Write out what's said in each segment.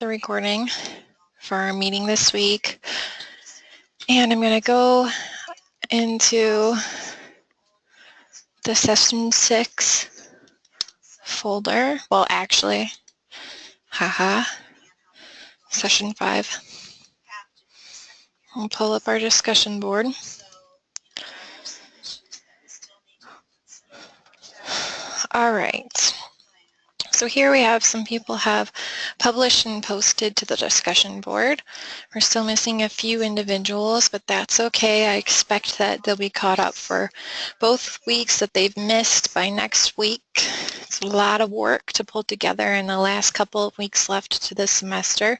the recording for our meeting this week. And I'm going to go into the Session 6 folder. Well, actually, Session 5. I'll pull up our discussion board. All right. So here we have some people have published and posted to the discussion board. We're still missing a few individuals, but that's okay. I expect that they'll be caught up for both weeks that they've missed by next week. It's a lot of work to pull together in the last couple of weeks left to this semester.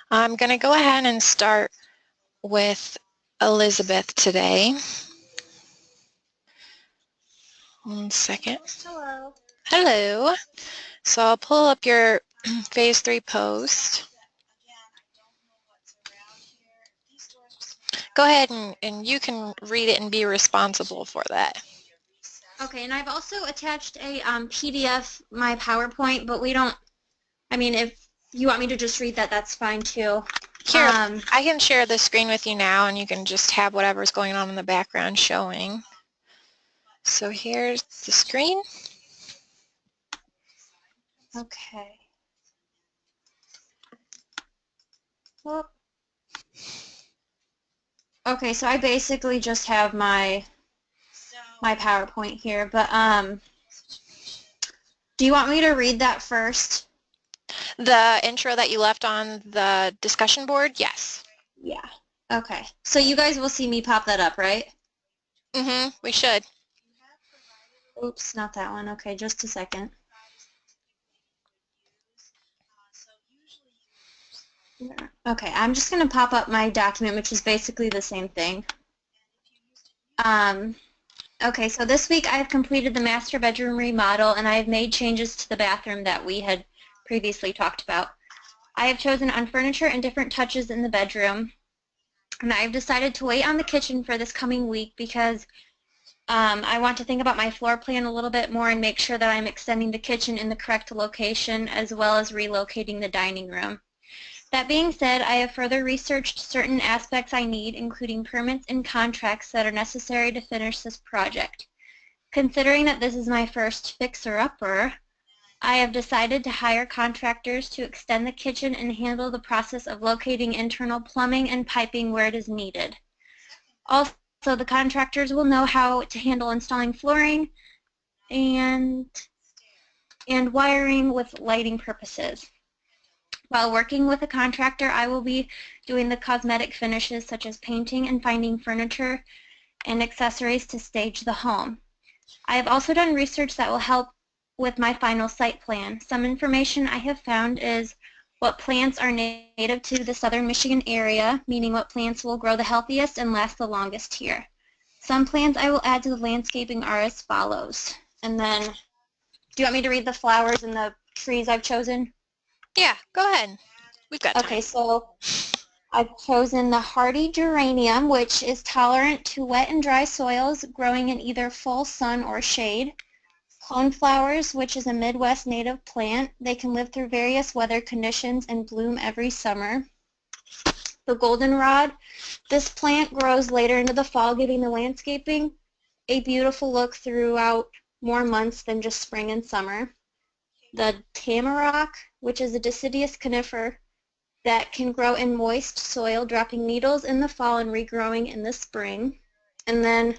I'm going to go ahead and start with Elizabeth today. One second. Hello. Hello. So I'll pull up your Phase 3 post. Go ahead and you can read it and be responsible for that. Okay, and I've also attached a PDF, my PowerPoint, but we don't, I mean, if you want me to just read that, that's fine too. Here, I can share the screen with you now and you can just have whatever's going on in the background showing. So here's the screen. Okay. Well, okay, so I basically just have my PowerPoint here, but do you want me to read that first? The intro that you left on the discussion board? Yes. Yeah. Okay. So you guys will see me pop that up, right? Mm-hmm. We should. Oops, not that one. Okay, just a second. Okay, I'm just going to pop up my document, which is basically the same thing. Okay, so this week I've completed the master bedroom remodel and I have made changes to the bathroom that we had previously talked about. I have chosen on furniture and different touches in the bedroom, and I've decided to wait on the kitchen for this coming week because I want to think about my floor plan a little bit more and make sure that I'm extending the kitchen in the correct location as well as relocating the dining room. That being said, I have further researched certain aspects I need, including permits and contracts that are necessary to finish this project. Considering that this is my first fixer-upper, I have decided to hire contractors to extend the kitchen and handle the process of locating internal plumbing and piping where it is needed. Also, the contractors will know how to handle installing flooring and wiring with lighting purposes. While working with a contractor, I will be doing the cosmetic finishes such as painting and finding furniture and accessories to stage the home. I have also done research that will help with my final site plan. Some information I have found is what plants are native to the southern Michigan area, meaning what plants will grow the healthiest and last the longest here. Some plants I will add to the landscaping are as follows. And then, do you want me to read the flowers and the trees I've chosen? Yeah, go ahead. We've got time. Okay, so I've chosen the hardy geranium, which is tolerant to wet and dry soils, growing in either full sun or shade. Coneflowers, which is a Midwest native plant. They can live through various weather conditions and bloom every summer. The goldenrod, this plant grows later into the fall, giving the landscaping a beautiful look throughout more months than just spring and summer. The tamarack, which is a deciduous conifer that can grow in moist soil, dropping needles in the fall and regrowing in the spring. And then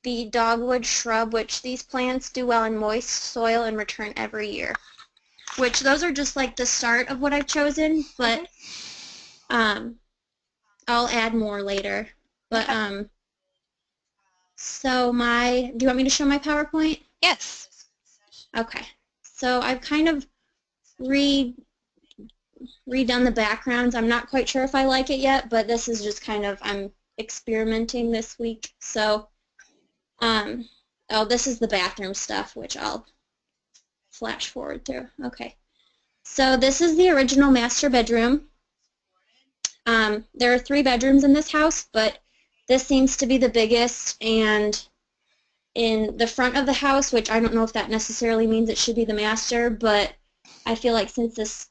the dogwood shrub, which these plants do well in moist soil and return every year. Which those are just like the start of what I've chosen, but I'll add more later. But so do you want me to show my PowerPoint? Yes. Okay. So I've kind of redone the backgrounds. I'm not quite sure if I like it yet, but this is just kind of, I'm experimenting this week. So, oh, this is the bathroom stuff, which I'll flash forward through. Okay. So this is the original master bedroom. There are 3 bedrooms in this house, but this seems to be the biggest, and in the front of the house, which I don't know if that necessarily means it should be the master, but I feel like since this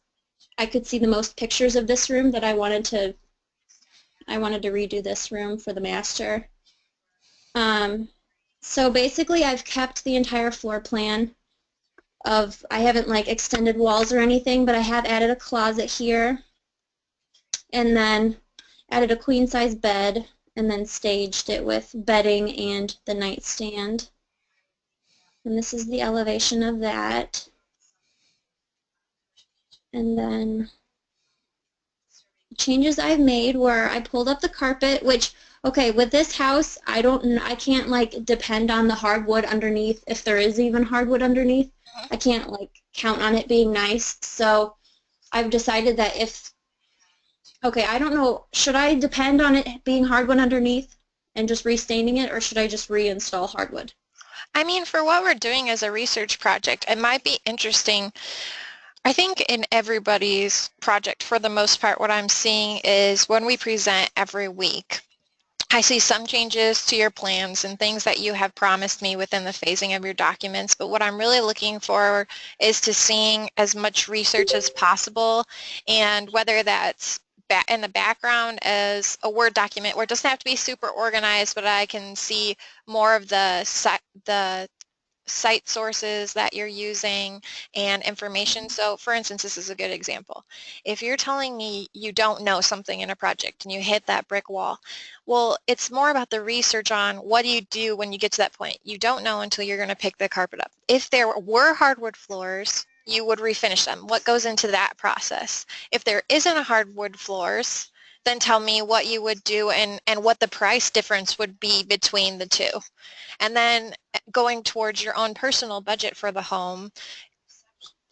I could see the most pictures of this room that I wanted to redo this room for the master. So basically I've kept the entire floor plan of, I haven't like extended walls or anything, but I have added a closet here and then added a queen size bed and then staged it with bedding and the nightstand. And this is the elevation of that. And then changes I've made were I pulled up the carpet, which, okay, with this house, I can't like depend on the hardwood underneath, if there is even hardwood underneath. I can't like count on it being nice. So I've decided that okay, I don't know, should I depend on it being hardwood underneath and just restaining it, or should I just reinstall hardwood? I mean, for what we're doing as a research project, it might be interesting. I think in everybody's project, for the most part, what I'm seeing is when we present every week, I see some changes to your plans and things that you have promised me within the phasing of your documents, but what I'm really looking for is to seeing as much research as possible, and whether that's in the background as a Word document where it doesn't have to be super organized, but I can see more of the site sources that you're using and information. So for instance, this is a good example. If you're telling me you don't know something in a project and you hit that brick wall, well, it's more about the research on what do you do when you get to that point. You don't know until you're going to pick the carpet up. If there were hardwood floors, you would refinish them. What goes into that process? If there isn't a hardwood floors, then tell me what you would do and what the price difference would be between the two. And then going towards your own personal budget for the home,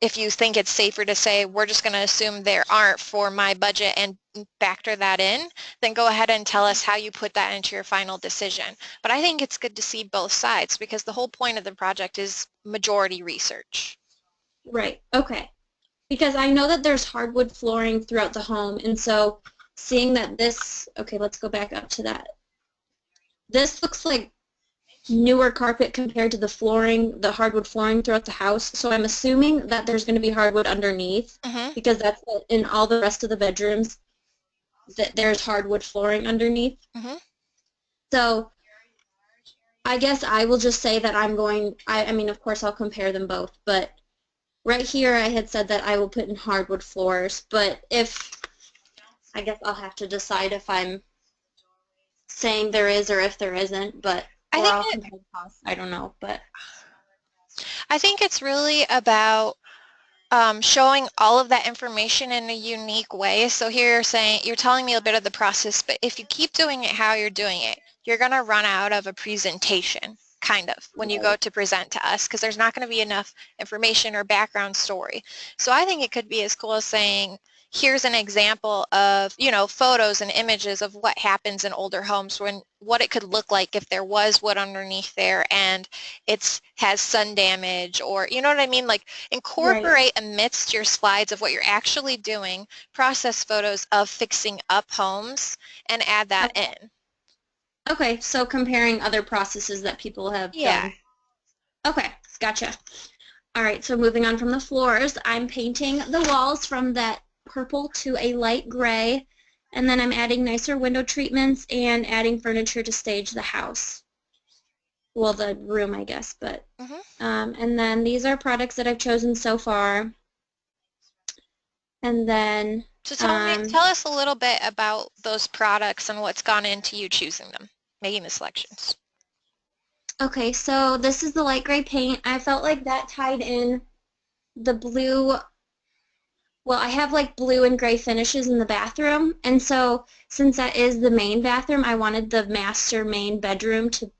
if you think it's safer to say, we're just going to assume there aren't for my budget and factor that in, then go ahead and tell us how you put that into your final decision. But I think it's good to see both sides because the whole point of the project is majority research. Right, okay. Because I know that there's hardwood flooring throughout the home, and so seeing that okay, let's go back up to that. This looks like newer carpet compared to the flooring, the hardwood flooring throughout the house, so I'm assuming that there's going to be hardwood underneath, because that's in all the rest of the bedrooms, that there's hardwood flooring underneath. So I guess I will just say that I mean, of course I'll compare them both, but right here I had said that I will put in hardwood floors, but I guess I'll have to decide if I'm saying there is or if there isn't, but, or I'll compare the costs, I don't know, but. I think it's really about showing all of that information in a unique way. So here you're telling me a bit of the process, but if you keep doing it how you're doing it, you're going to run out of a presentation, kind of, when you go to present to us, because there's not going to be enough information or background story. So I think it could be as cool as saying, here's an example of, photos and images of what happens in older homes, what it could look like if there was wood underneath there and it has sun damage, or you know what I mean? Like incorporate amidst your slides of what you're actually doing, process photos of fixing up homes and add that in. Okay, so comparing other processes that people have done. Okay, gotcha. All right, so moving on from the floors, I'm painting the walls from that purple to a light gray, and then I'm adding nicer window treatments and adding furniture to stage the house. Well, the room, I guess, but. And then these are products that I've chosen so far. And then. So tell us a little bit about those products and what's gone into you choosing them, making the selections. Okay, so this is the light gray paint. I felt like that tied in the blue. Well, I have like blue and gray finishes in the bathroom, and so since that is the main bathroom, I wanted the master main bedroom to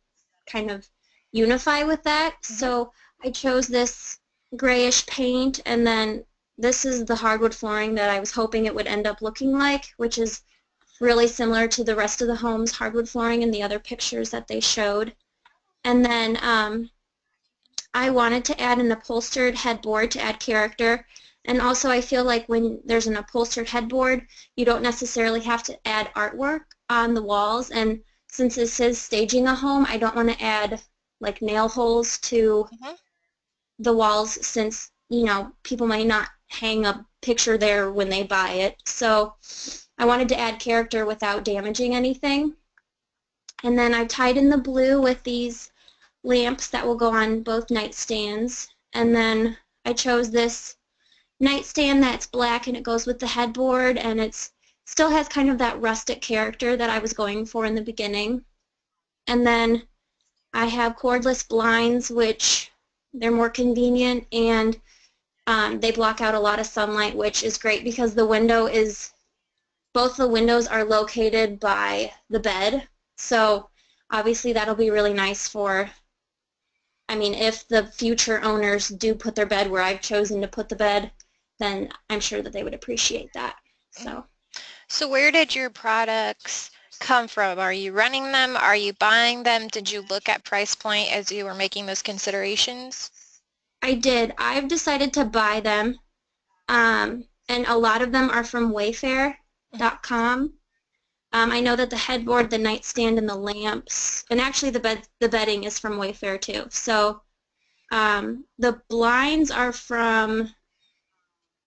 kind of unify with that. So I chose this grayish paint, and then this is the hardwood flooring that I was hoping it would end up looking like, which is really similar to the rest of the home's hardwood flooring in the other pictures that they showed. And then I wanted to add an upholstered headboard to add character. And also I feel like when there's an upholstered headboard, you don't necessarily have to add artwork on the walls. And since this is staging a home, I don't want to add like nail holes to the walls, since, people might not hang a picture there when they buy it. So I wanted to add character without damaging anything. And then I tied in the blue with these lamps that will go on both nightstands. And then I chose this nightstand that's black and it goes with the headboard, and it's still has kind of that rustic character that I was going for in the beginning. And then I have cordless blinds, which they're more convenient, and they block out a lot of sunlight, which is great because both the windows are located by the bed. So obviously that'll be really nice if the future owners do put their bed where I've chosen to put the bed, then I'm sure that they would appreciate that. So where did your products come from? Are you renting them? Are you buying them? Did you look at price point as you were making those considerations? I did. I've decided to buy them, and a lot of them are from Wayfair.com. I know that the headboard, the nightstand, and the lamps, and actually the bedding is from Wayfair too. So the blinds are from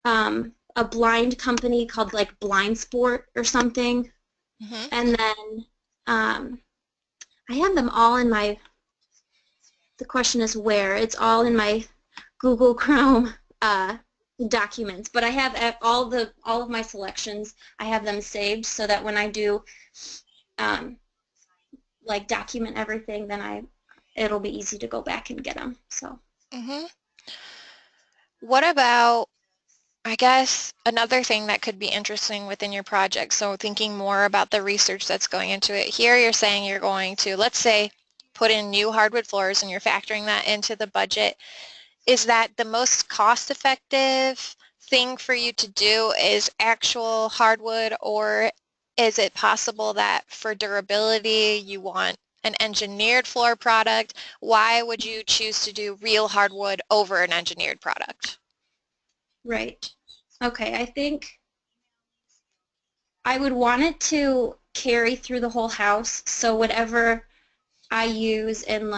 a blind company called like Blind Sport or something. Mm-hmm. And then I have them all in the question is where. It's all in my Google Chrome documents, but I have all of my selections. I have them saved so that when I do like document everything, then it'll be easy to go back and get them. So. Mm-hmm. What about, I guess, another thing that could be interesting within your project, so thinking more about the research that's going into it. Here you're saying you're going to, let's say, put in new hardwood floors and you're factoring that into the budget. Is that the most cost-effective thing for you to do is actual hardwood, or is it possible that for durability you want an engineered floor product? Why would you choose to do real hardwood over an engineered product? Right. Okay, I think I would want it to carry through the whole house, so whatever I use in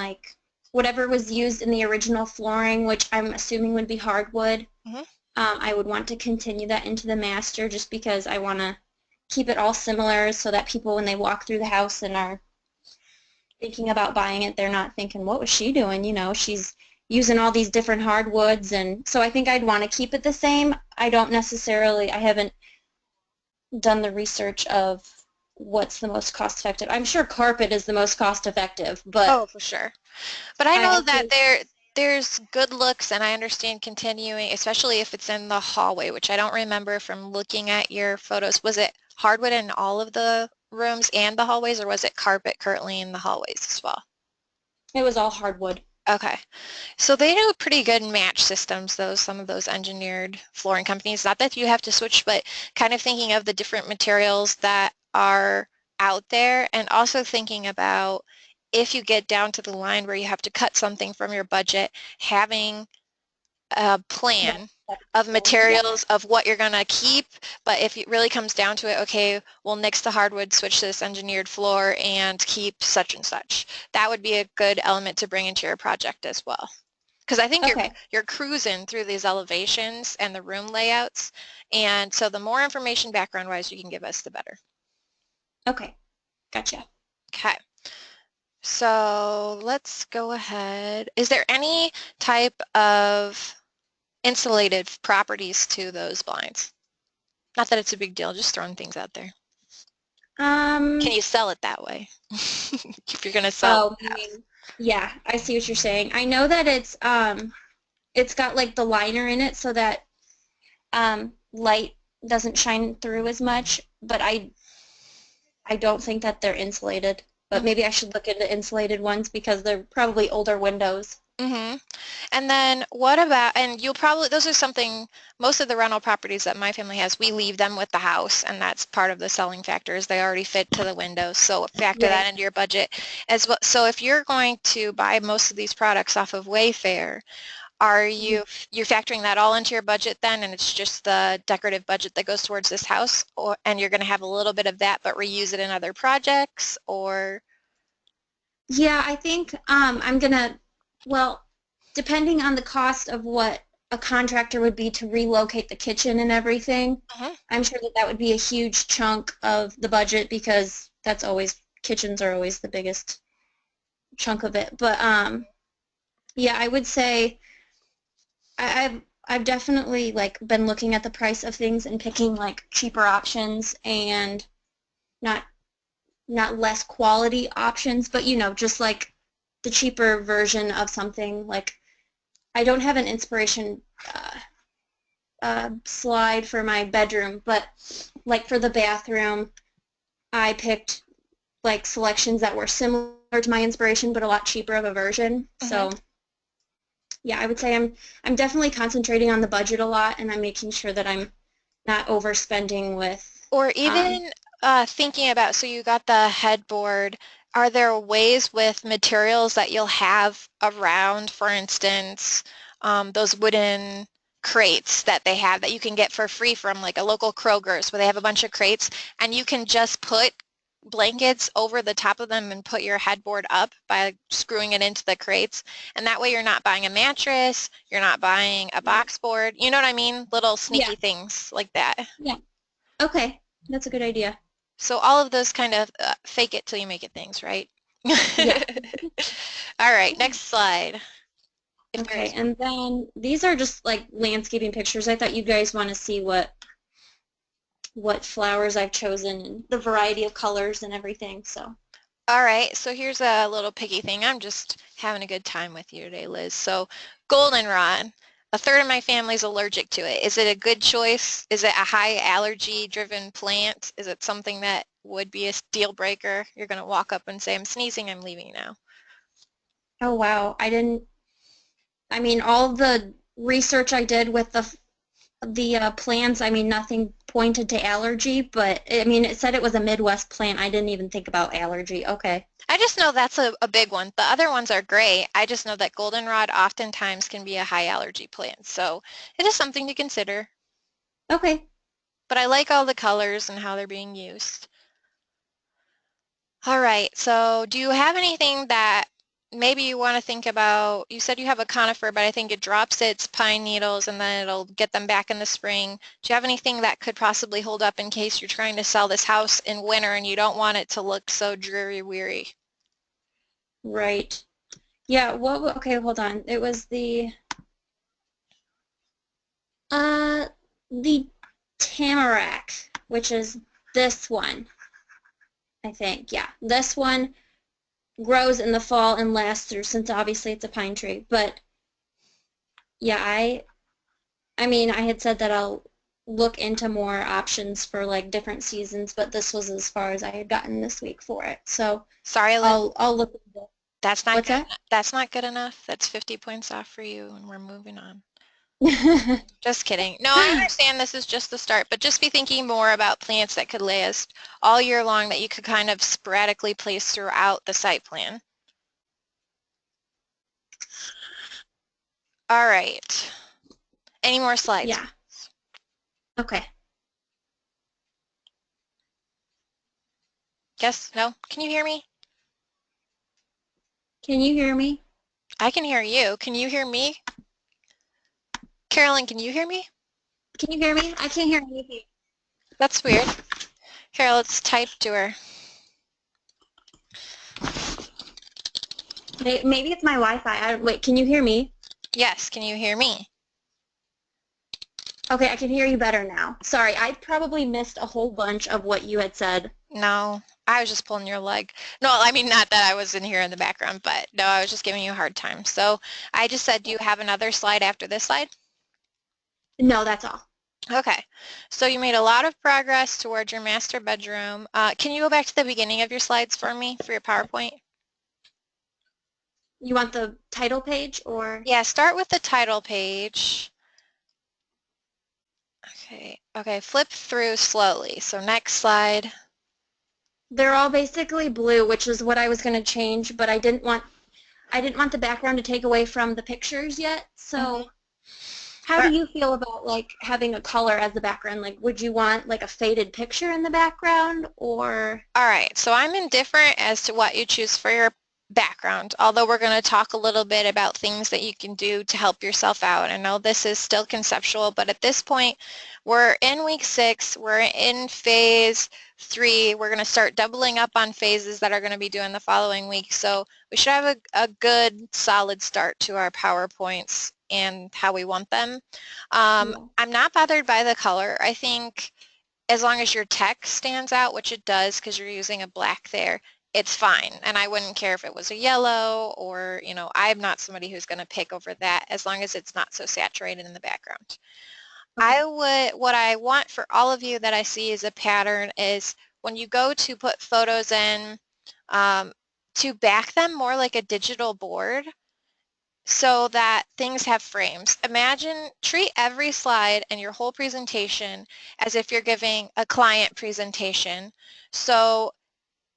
whatever was used in the original flooring, which I'm assuming would be hardwood, Mm-hmm. I would want to continue that into the master just because I want to keep it all similar so that people, when they walk through the house and are thinking about buying it, they're not thinking, what was she doing? You know, she's using all these different hardwoods, and so I think I'd want to keep it the same. I haven't done the research of what's the most cost effective. I'm sure carpet is the most cost effective, but Oh, for sure. But I know I that think, there's good looks, and I understand continuing, especially if it's in the hallway, which I don't remember from looking at your photos. Was it hardwood in all of the rooms and the hallways, or was it carpet currently in the hallways as well? it was all hardwood. Okay. So they do pretty good match systems, though, some of those engineered flooring companies. Not that you have to switch, but kind of thinking of the different materials that are out there, and also thinking about if you get down to the line where you have to cut something from your budget, having a That's plan of acceptable. Yeah. materials of what you're going to keep, but if it really comes down to it, okay, we'll nix the hardwood, switch to this engineered floor, and keep such and such. That would be a good element to bring into your project as well. Because I think Okay. you're cruising through these elevations and the room layouts, and so the more information background-wise you can give us, the better. Okay. Gotcha. Okay. So let's go ahead. Is there any type of insulated properties to those blinds? Not that it's a big deal, just throwing things out there. Can Um. you sell it that way? If you're going to sell Oh, the you house. mean, yeah, I see what you're saying. I know that it's got like the liner in it so that light doesn't shine through as much, but I don't think that they're insulated. But Mhm. maybe I should look into insulated ones because they're probably older windows. Mhm. And then what about, and you'll probably, those are something, most of the rental properties that my family has, we leave them with the house, and that's part of the selling factors. They already fit to the windows, so factor that Right. into your budget as well. So if you're going to buy most of these products off of Wayfair, are Mhm. you're factoring that all into your budget then, and it's just the decorative budget that goes towards this house, or and you're going to have a little bit of that but reuse it in other projects, or? Yeah, I think I'm gonna, well, depending on the cost of what a contractor would be to relocate the kitchen and everything. Mhm. I'm sure that that would be a huge chunk of the budget because that's always, kitchens are always the biggest chunk of it. But yeah, I would say I've definitely like been looking at the price of things and picking like cheaper options and not not less quality options, but just like the cheaper version of something. Like I don't have an inspiration slide for my bedroom, but like for the bathroom, I picked like selections that were similar to my inspiration, but a lot cheaper of a version. Mhm. So yeah, I would say I'm definitely concentrating on the budget a lot, and I'm making sure that I'm not overspending with. Or Um, even thinking about, so you got the headboard, are there ways with materials that you'll have around, for instance, those wooden crates that they have that you can get for free from like a local Kroger's where they have a bunch of crates and you can just put blankets over the top of them and put your headboard up by screwing it into the crates. And that way you're not buying a mattress, you're not buying a box board, you know what I mean? Little yeah, sneaky things like that. yeah. Okay, that's a good idea. So all of those kind of fake it till you make it things, right? Yeah. All right, next slide. If Okay, there's, and then these are just like landscaping pictures. I thought you guys want to see what flowers I've chosen and the variety of colors and everything. So, all right, so here's a little piggy thing. I'm just having a good time with you today, Liz. So goldenrod, a third of my family's allergic to it. Is it a good choice? Is it a high allergy driven plant? Is it something that would be a deal breaker? You're going to walk up and say, I'm sneezing, I'm leaving now. oh wow, I mean, all the research I did with the plants, I mean, nothing pointed to allergy, but I mean, it said it was a Midwest plant. I didn't even think about allergy. Okay. I just know that's a big one. The other ones are great. I just know that goldenrod oftentimes can be a high allergy plant. So it is something to consider. Okay. But I like all the colors and how they're being used. All right, so do you have anything that maybe you want to think about? You said you have a conifer, but I think it drops its pine needles and then it'll get them back in the spring. Do you have anything that could possibly hold up in case you're trying to sell this house in winter and you don't want it to look so dreary weary? Right. Yeah, okay, hold on. It was uh the tamarack, which is this one, I think. Yeah. This one grows in the fall and lasts through, since obviously it's a pine tree. But yeah, I mean, I had said that I'll look into more options for like different seasons, but this was as far as I had gotten this week for it. So Sorry, Liz. I'll look into it. That's not What's good. that? That's not good enough. That's 50 points off for you, and we're moving on. Just kidding. No, I understand this is just the start, but just be thinking more about plants that could last all year long that you could kind of sporadically place throughout the site plan. All right. Any more slides? Yeah. Okay. Yes? No? Can you hear me? Can you hear me? I can hear you. Can you hear me? Carolyn, can you hear me? Can you hear me? I can't hear anything. That's weird. Here, let's type to her. Maybe it's my Wi-Fi. Wait, can you hear me? Yes, can you hear me? Okay, I can hear you better now. Sorry, I probably missed a whole bunch of what you had said. No, I was just pulling your leg. No, I mean, not that I was in here in the background, but no, I was just giving you a hard time. So I just said, do you have another slide after this slide? No, that's all. Okay, so you made a lot of progress towards your master bedroom. Can you go back to the beginning of your slides for me, for your PowerPoint? You want the title page or? Yeah, start with the title page. Okay, flip through slowly. So next slide. They're all basically blue, which is what I was going to change, but I didn't want the background to take away from the pictures yet. Mhm. So how do you feel about like having a color as the background? Like would you want like a faded picture in the background or? All right, so I'm indifferent as to what you choose for your background, although we're going to talk a little bit about things that you can do to help yourself out. I know this is still conceptual, but at this point, we're in week 6, we're in phase 3, we're going to start doubling up on phases that are going to be due in the following week, so we should have a good solid start to our PowerPoints and how we want them. Yeah. I'm not bothered by the color. I think as long as your text stands out, which it does because you're using a black there, it's fine. And I wouldn't care if it was a yellow or, you know, I'm not somebody who's going to pick over that as long as it's not so saturated in the background. Okay. What I want for all of you that I see as a pattern is when you go to put photos in, to back them more like a digital board so that things have frames. Imagine, treat every slide and your whole presentation as if you're giving a client presentation. So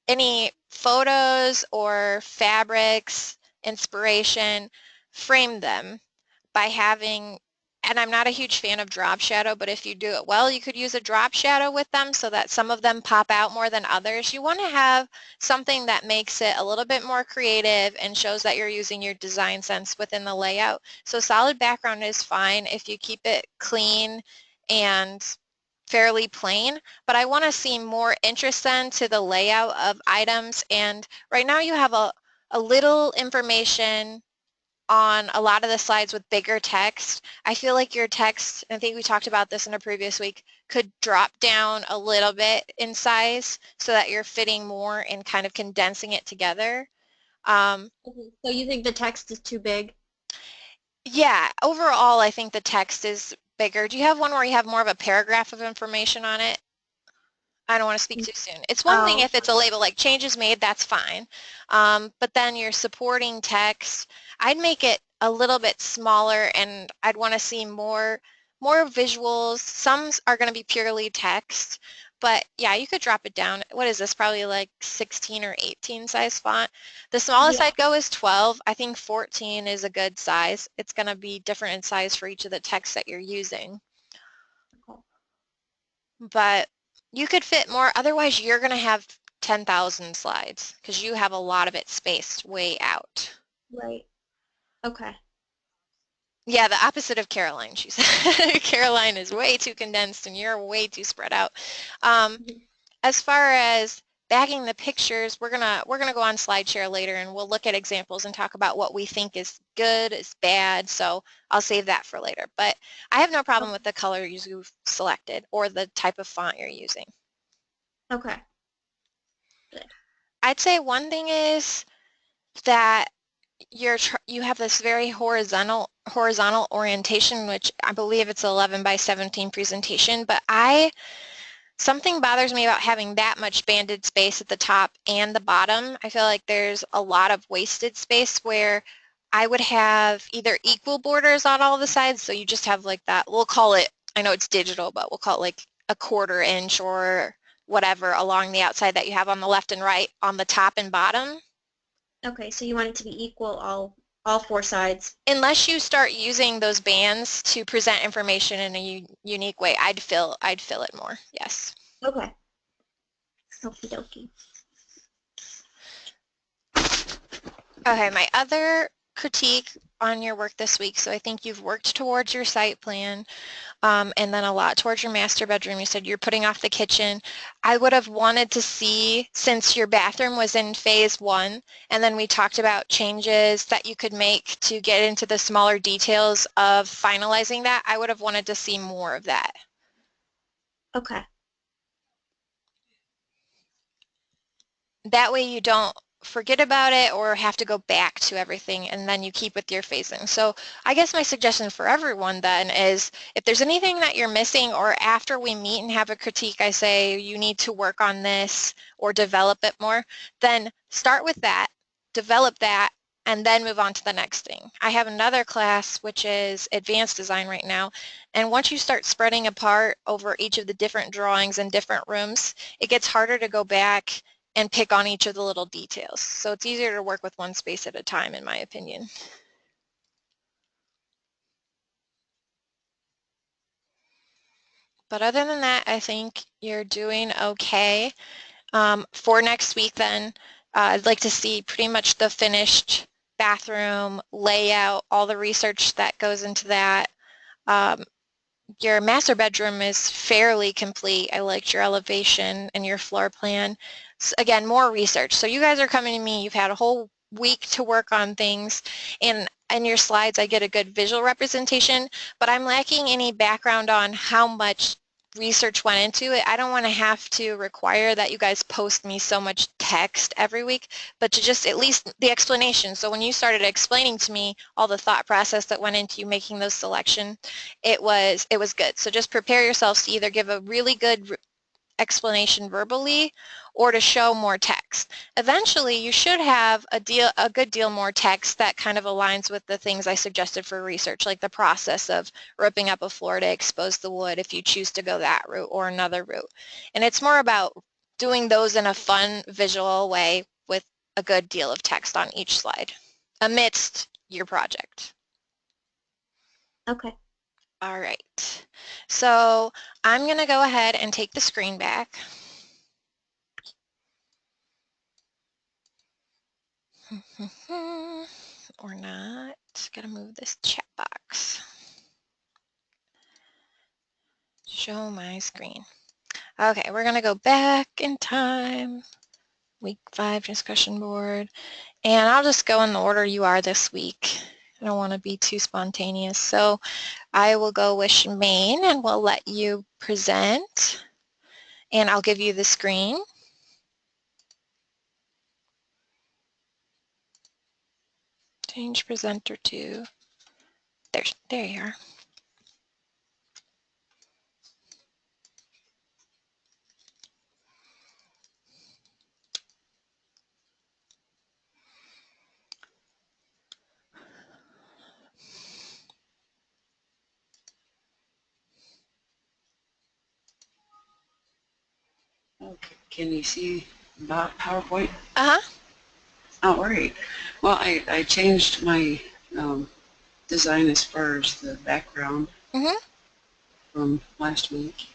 any photos or fabrics, inspiration, frame them by having, and I'm not a huge fan of drop shadow, but if you do it well, you could use a drop shadow with them so that some of them pop out more than others. You want to have something that makes it a little bit more creative and shows that you're using your design sense within the layout. So solid background is fine if you keep it clean and fairly plain, but I want to see more interest then to the layout of items. And right now you have a little information on a lot of the slides with bigger text. I feel like your text, I think we talked about this in a previous week, could drop down a little bit in size so that you're fitting more and kind of condensing it together. Okay. So you think the text is too big? Yeah, overall I think the text is bigger. Do you have one where you have more of a paragraph of information on it? I don't want to speak too soon. It's one thing Oh, if it's a label like changes made, that's fine. But then your supporting text, I'd make it a little bit smaller and I'd want to see more visuals. Some are going to be purely text, but yeah, you could drop it down. What is this? Probably like 16 or 18 size font. The smallest yeah. I'd go is 12. I think 14 is a good size. It's going to be different in size for each of the texts that you're using. Okay. But you could fit more. Otherwise, you're going to have 10,000 slides because you have a lot of it spaced way out. Right. Okay. Yeah, the opposite of Caroline, she said. Caroline is way too condensed and you're way too spread out. Um, Mhm. as far as bagging the pictures, we're gonna go on SlideShare later and we'll look at examples and talk about what we think is good, is bad. So I'll save that for later. But I have no problem with the color you've selected or the type of font you're using. Okay. Good. I'd say one thing is that you have this very horizontal orientation, which I believe it's 11 by 17 presentation, but something bothers me about having that much banded space at the top and the bottom. I feel like there's a lot of wasted space where I would have either equal borders on all the sides, so you just have like that, we'll call it, I know it's digital, but we'll call it like a 1/4 inch or whatever along the outside that you have on the left and right on the top and bottom. Okay, so you want it to be equal all four sides. Unless you start using those bands to present information in a unique way, I'd fill it more. Yes. Okay. Okie dokie. Okay, my other critique on your work this week, so I think you've worked towards your site plan, and then a lot towards your master bedroom. You said you're putting off the kitchen. I would have wanted to see, since your bathroom was in phase 1, and then we talked about changes that you could make to get into the smaller details of finalizing that, I would have wanted to see more of that. Okay. That way you don't forget about it or have to go back to everything and then you keep with your phasing. So I guess my suggestion for everyone then is if there's anything that you're missing or after we meet and have a critique, I say you need to work on this or develop it more, then start with that, develop that, and then move on to the next thing. I have another class which is advanced design right now, and once you start spreading apart over each of the different drawings in different rooms, it gets harder to go back and pick on each of the little details. So it's easier to work with one space at a time, in my opinion. But other than that, I think you're doing okay. For next week then, I'd like to see pretty much the finished bathroom layout, all the research that goes into that. Um, your master bedroom is fairly complete. I liked your elevation and your floor plan. Again, more research. So you guys are coming to me, you've had a whole week to work on things, and in your slides I get a good visual representation, but I'm lacking any background on how much research went into it. I don't want to have to require that you guys post me so much text every week, but to just at least the explanation. So when you started explaining to me all the thought process that went into you making those selections, it was good. So just prepare yourselves to either give a really good explanation verbally or to show more text. Eventually, you should have a good deal more text that kind of aligns with the things I suggested for research, like the process of ripping up a floor to expose the wood if you choose to go that route or another route. And it's more about doing those in a fun, visual way with a good deal of text on each slide amidst your project. Okay. All right, so I'm going to go ahead and take the screen back. Or not. Gotta move this chat box. Show my screen. Okay, we're gonna go back in time. Week 5 discussion board. And I'll just go in the order you are this week. I don't want to be too spontaneous. So I will go with Shemaine and we'll let you present. And I'll give you the screen. Change presenter to, there you are. Okay, can you see that PowerPoint? Uh-huh. All right. Well, I changed my design as far as the background from last week.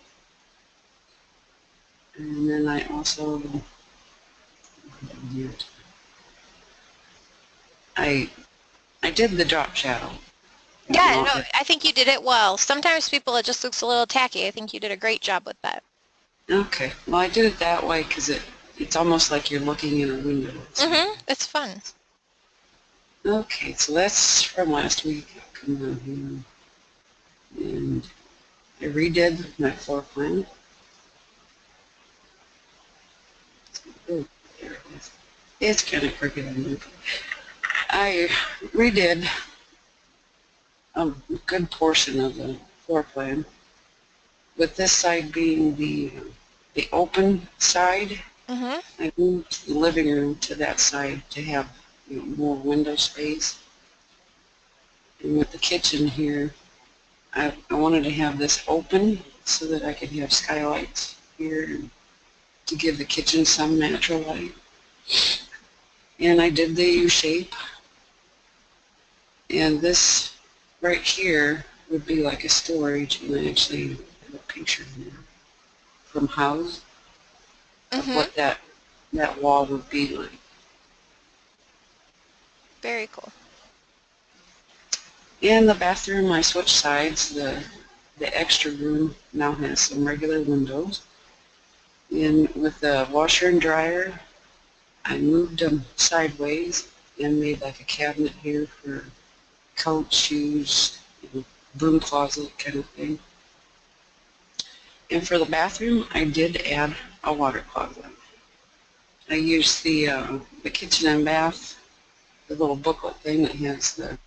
And then I also, I did the drop shadow. Yeah, no, I think you did it well. Sometimes people, it just looks a little tacky. I think you did a great job with that. Okay. Well, I did it that way because it's almost like you're looking in a window. It's fun. Okay, so that's from last week. Come on here. And I redid my floor plan. Oh, there it is. It's kind of crooked. I redid a good portion of the floor plan, with this side being the open side. I moved the living room to that side to have more window space. And with the kitchen here, I wanted to have this open so that I could have skylights here to give the kitchen some natural light. And I did the U shape. And this right here would be like a storage, and I actually have a picture here from House of what that wall would be like. Very cool. In the bathroom, I switched sides. The extra room now has some regular windows. And with the washer and dryer, I moved them sideways and made like a cabinet here for coats, shoes, broom closet kind of thing. And for the bathroom, I did add a water closet. I used the kitchen and bath, the little booklet thing that has the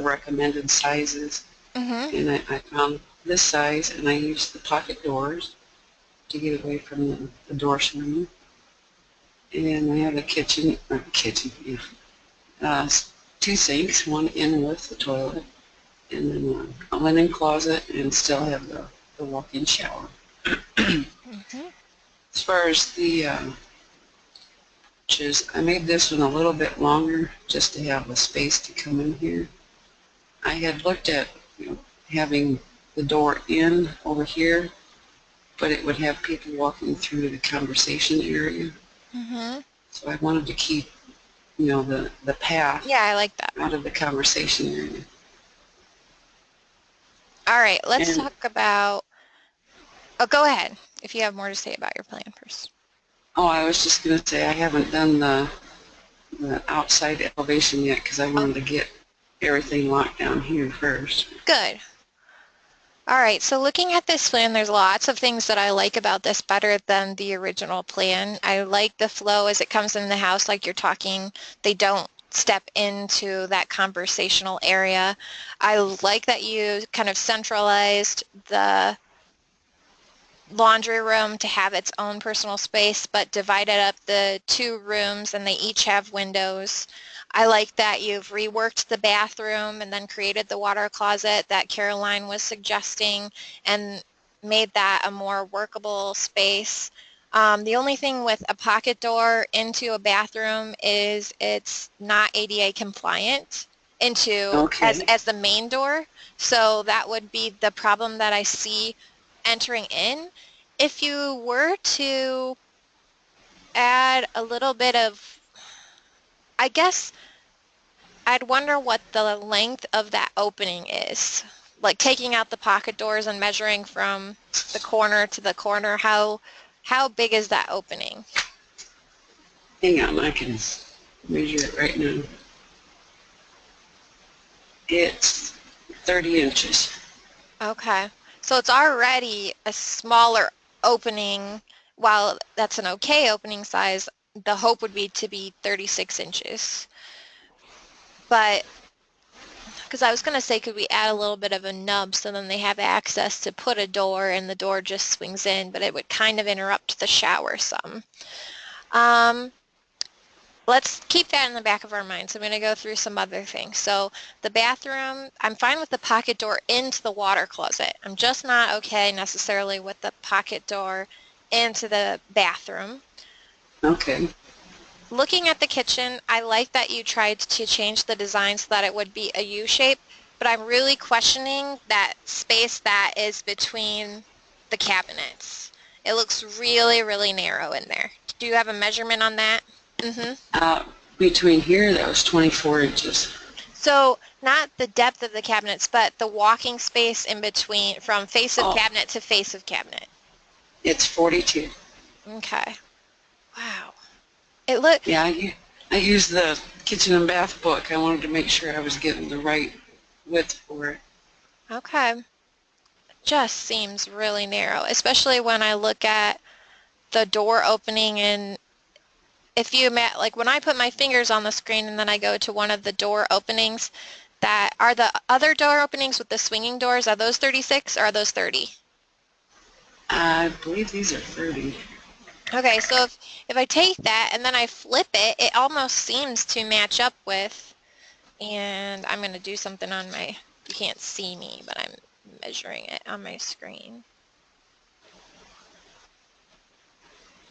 recommended sizes. And I found this size, and I used the pocket doors to get away from the door swing. And I have a kitchen, two sinks, one in with the toilet, and then a linen closet, and still have the walk-in shower. As far as the I made this one a little bit longer just to have a space to come in here. I had looked at having the door in over here, but it would have people walking through the conversation area. So I wanted to keep, the path Yeah, I like that. out of the conversation area. All right, let's And, talk about, oh, go ahead if you have more to say about your plan first. I was just going to say I haven't done the outside elevation yet because I wanted to get everything locked down here first. Good. All right, so looking at this plan, there's lots of things that I like about this better than the original plan. I like the flow as it comes in the house, like you're talking. They don't step into that conversational area. I like that you kind of centralized the laundry room to have its own personal space, but divided up the two rooms and they each have windows. I like that you've reworked the bathroom and then created the water closet that Caroline was suggesting and made that a more workable space. The only thing with a pocket door into a bathroom is it's not ADA compliant into Okay. as the main door. So that would be the problem that I see entering in. If you were to add a little bit of, I guess I'd wonder what the length of that opening is. Like taking out the pocket doors and measuring from the corner to the corner, how big is that opening? Hang on, I can measure it right now. It's 30 inches. Okay. So it's already a smaller opening. While that's an okay opening size, the hope would be to be 36 inches. But because I was going to say, could we add a little bit of a nub so then they have access to put a door and the door just swings in, but it would kind of interrupt the shower some. Let's keep that in the back of our minds. I'm going to go through some other things. So the bathroom, I'm fine with the pocket door into the water closet. I'm just not okay necessarily with the pocket door into the bathroom. Okay. Looking at the kitchen, I like that you tried to change the design so that it would be a U shape, but I'm really questioning that space that is between the cabinets. It looks really, really narrow in there. Do you have a measurement on that? Uh, Between here, that was 24 inches. So not the depth of the cabinets, but the walking space in between from face of Oh, cabinet to face of cabinet. it's 42. Okay. Wow. It look. Yeah, I used the kitchen and bath book. I wanted to make sure I was getting the right width for it. Okay. Just seems really narrow, especially when I look at the door opening. And if you met, like when I put my fingers on the screen and then I go to one of the door openings, that are the other door openings with the swinging doors, are those 36 or are those 30? I believe these are 30. Okay, so if I take that and then I flip it, it almost seems to match up with, and I'm going to do something on my, you can't see me, but I'm measuring it on my screen.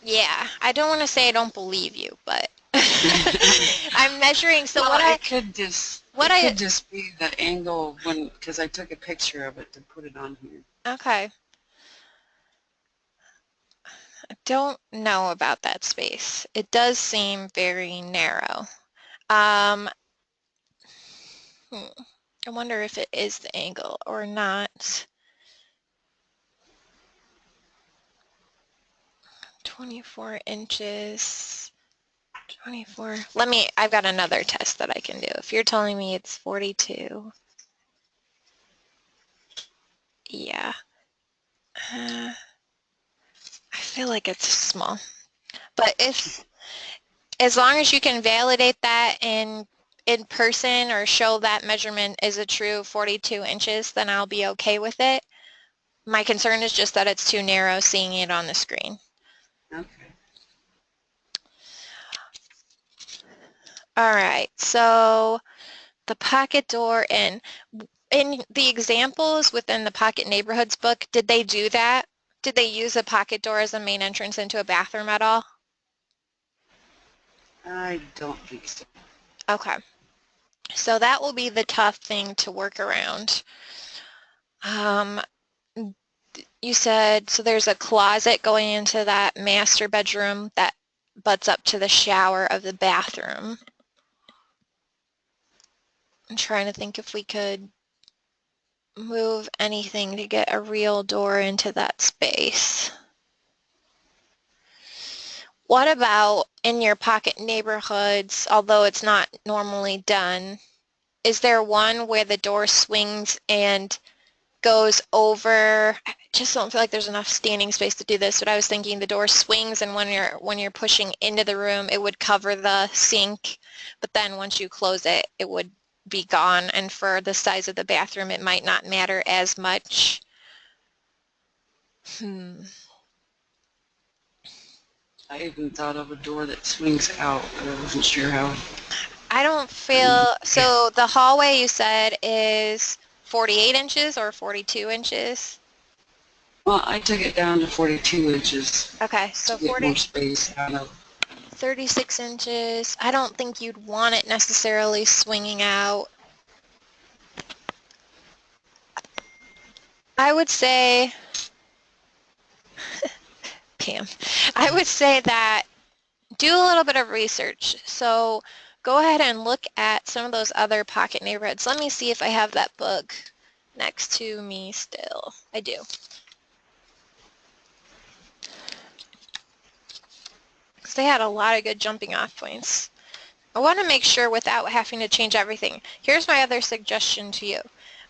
Yeah, I don't want to say I don't believe you, but I'm measuring. So Well, what I it could just be the angle because I took a picture of it to put it on here. okay. I don't know about that space. It does seem very narrow. I wonder if it is the angle or not. 24 inches. 24. I've got another test that I can do. If you're telling me it's 42. Yeah. I feel like it's small. But as long as you can validate that in person or show that measurement is a true 42 inches, then I'll be okay with it. My concern is just that it's too narrow seeing it on the screen. Okay. All right, so the pocket door in the examples within the Pocket Neighborhoods book, did they do that? Did they use a pocket door as a main entrance into a bathroom at all? I don't think so. Okay. So that will be the tough thing to work around. You said, so there's a closet going into that master bedroom that butts up to the shower of the bathroom. I'm trying to think if we could move anything to get a real door into that space. What about in your pocket neighborhoods, although it's not normally done, is there one where the door swings and goes over? I just don't feel like there's enough standing space to do this, but I was thinking the door swings and when you're pushing into the room, it would cover the sink, but then once you close it, it would be gone, and for the size of the bathroom, it might not matter as much. I even thought of a door that swings out, but I wasn't sure how. I don't feel, so the hallway you said is 48 inches or 42 inches? Well, I took it down to 42 inches Okay, so to get more space out of. 36 inches. I don't think you'd want it necessarily swinging out. I would say, Pam, I would say that do a little bit of research. So go ahead and look at some of those other pocket neighborhoods. Let me see if I have that book next to me still. I do. Because they had a lot of good jumping off points. I want to make sure without having to change everything. Here's my other suggestion to you.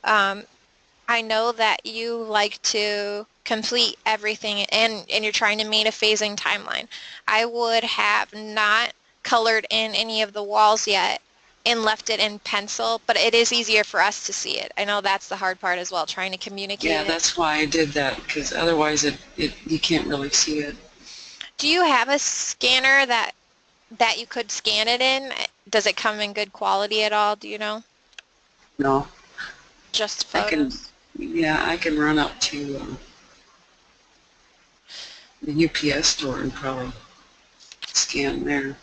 I know that you like to complete everything and you're trying to meet a phasing timeline. I would have not colored in any of the walls yet and left it in pencil, but it is easier for us to see it. I know that's the hard part as well, trying to communicate Yeah, it. that's why I did that, because otherwise you can't really see it. Do you have a scanner that you could scan it in? Does it come in good quality at all? Do you know? No, Just I can, photos? yeah, I can run up to the UPS store and probably scan there.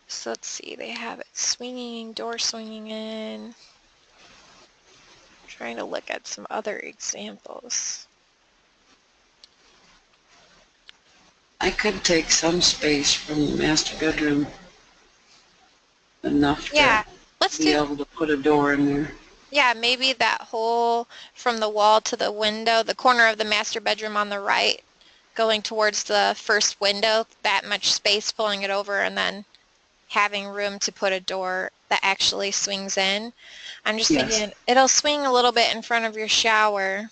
So let's see, they have it swinging, door swinging in. Trying to look at some other examples. I could take some space from the master bedroom, enough Yeah, to let's be do, able to put a door in there. yeah, maybe that hole from the wall to the window, the corner of the master bedroom on the right, going towards the first window, that much space pulling it over and then having room to put a door that actually swings in. I'm just Yes. thinking it'll swing a little bit in front of your shower.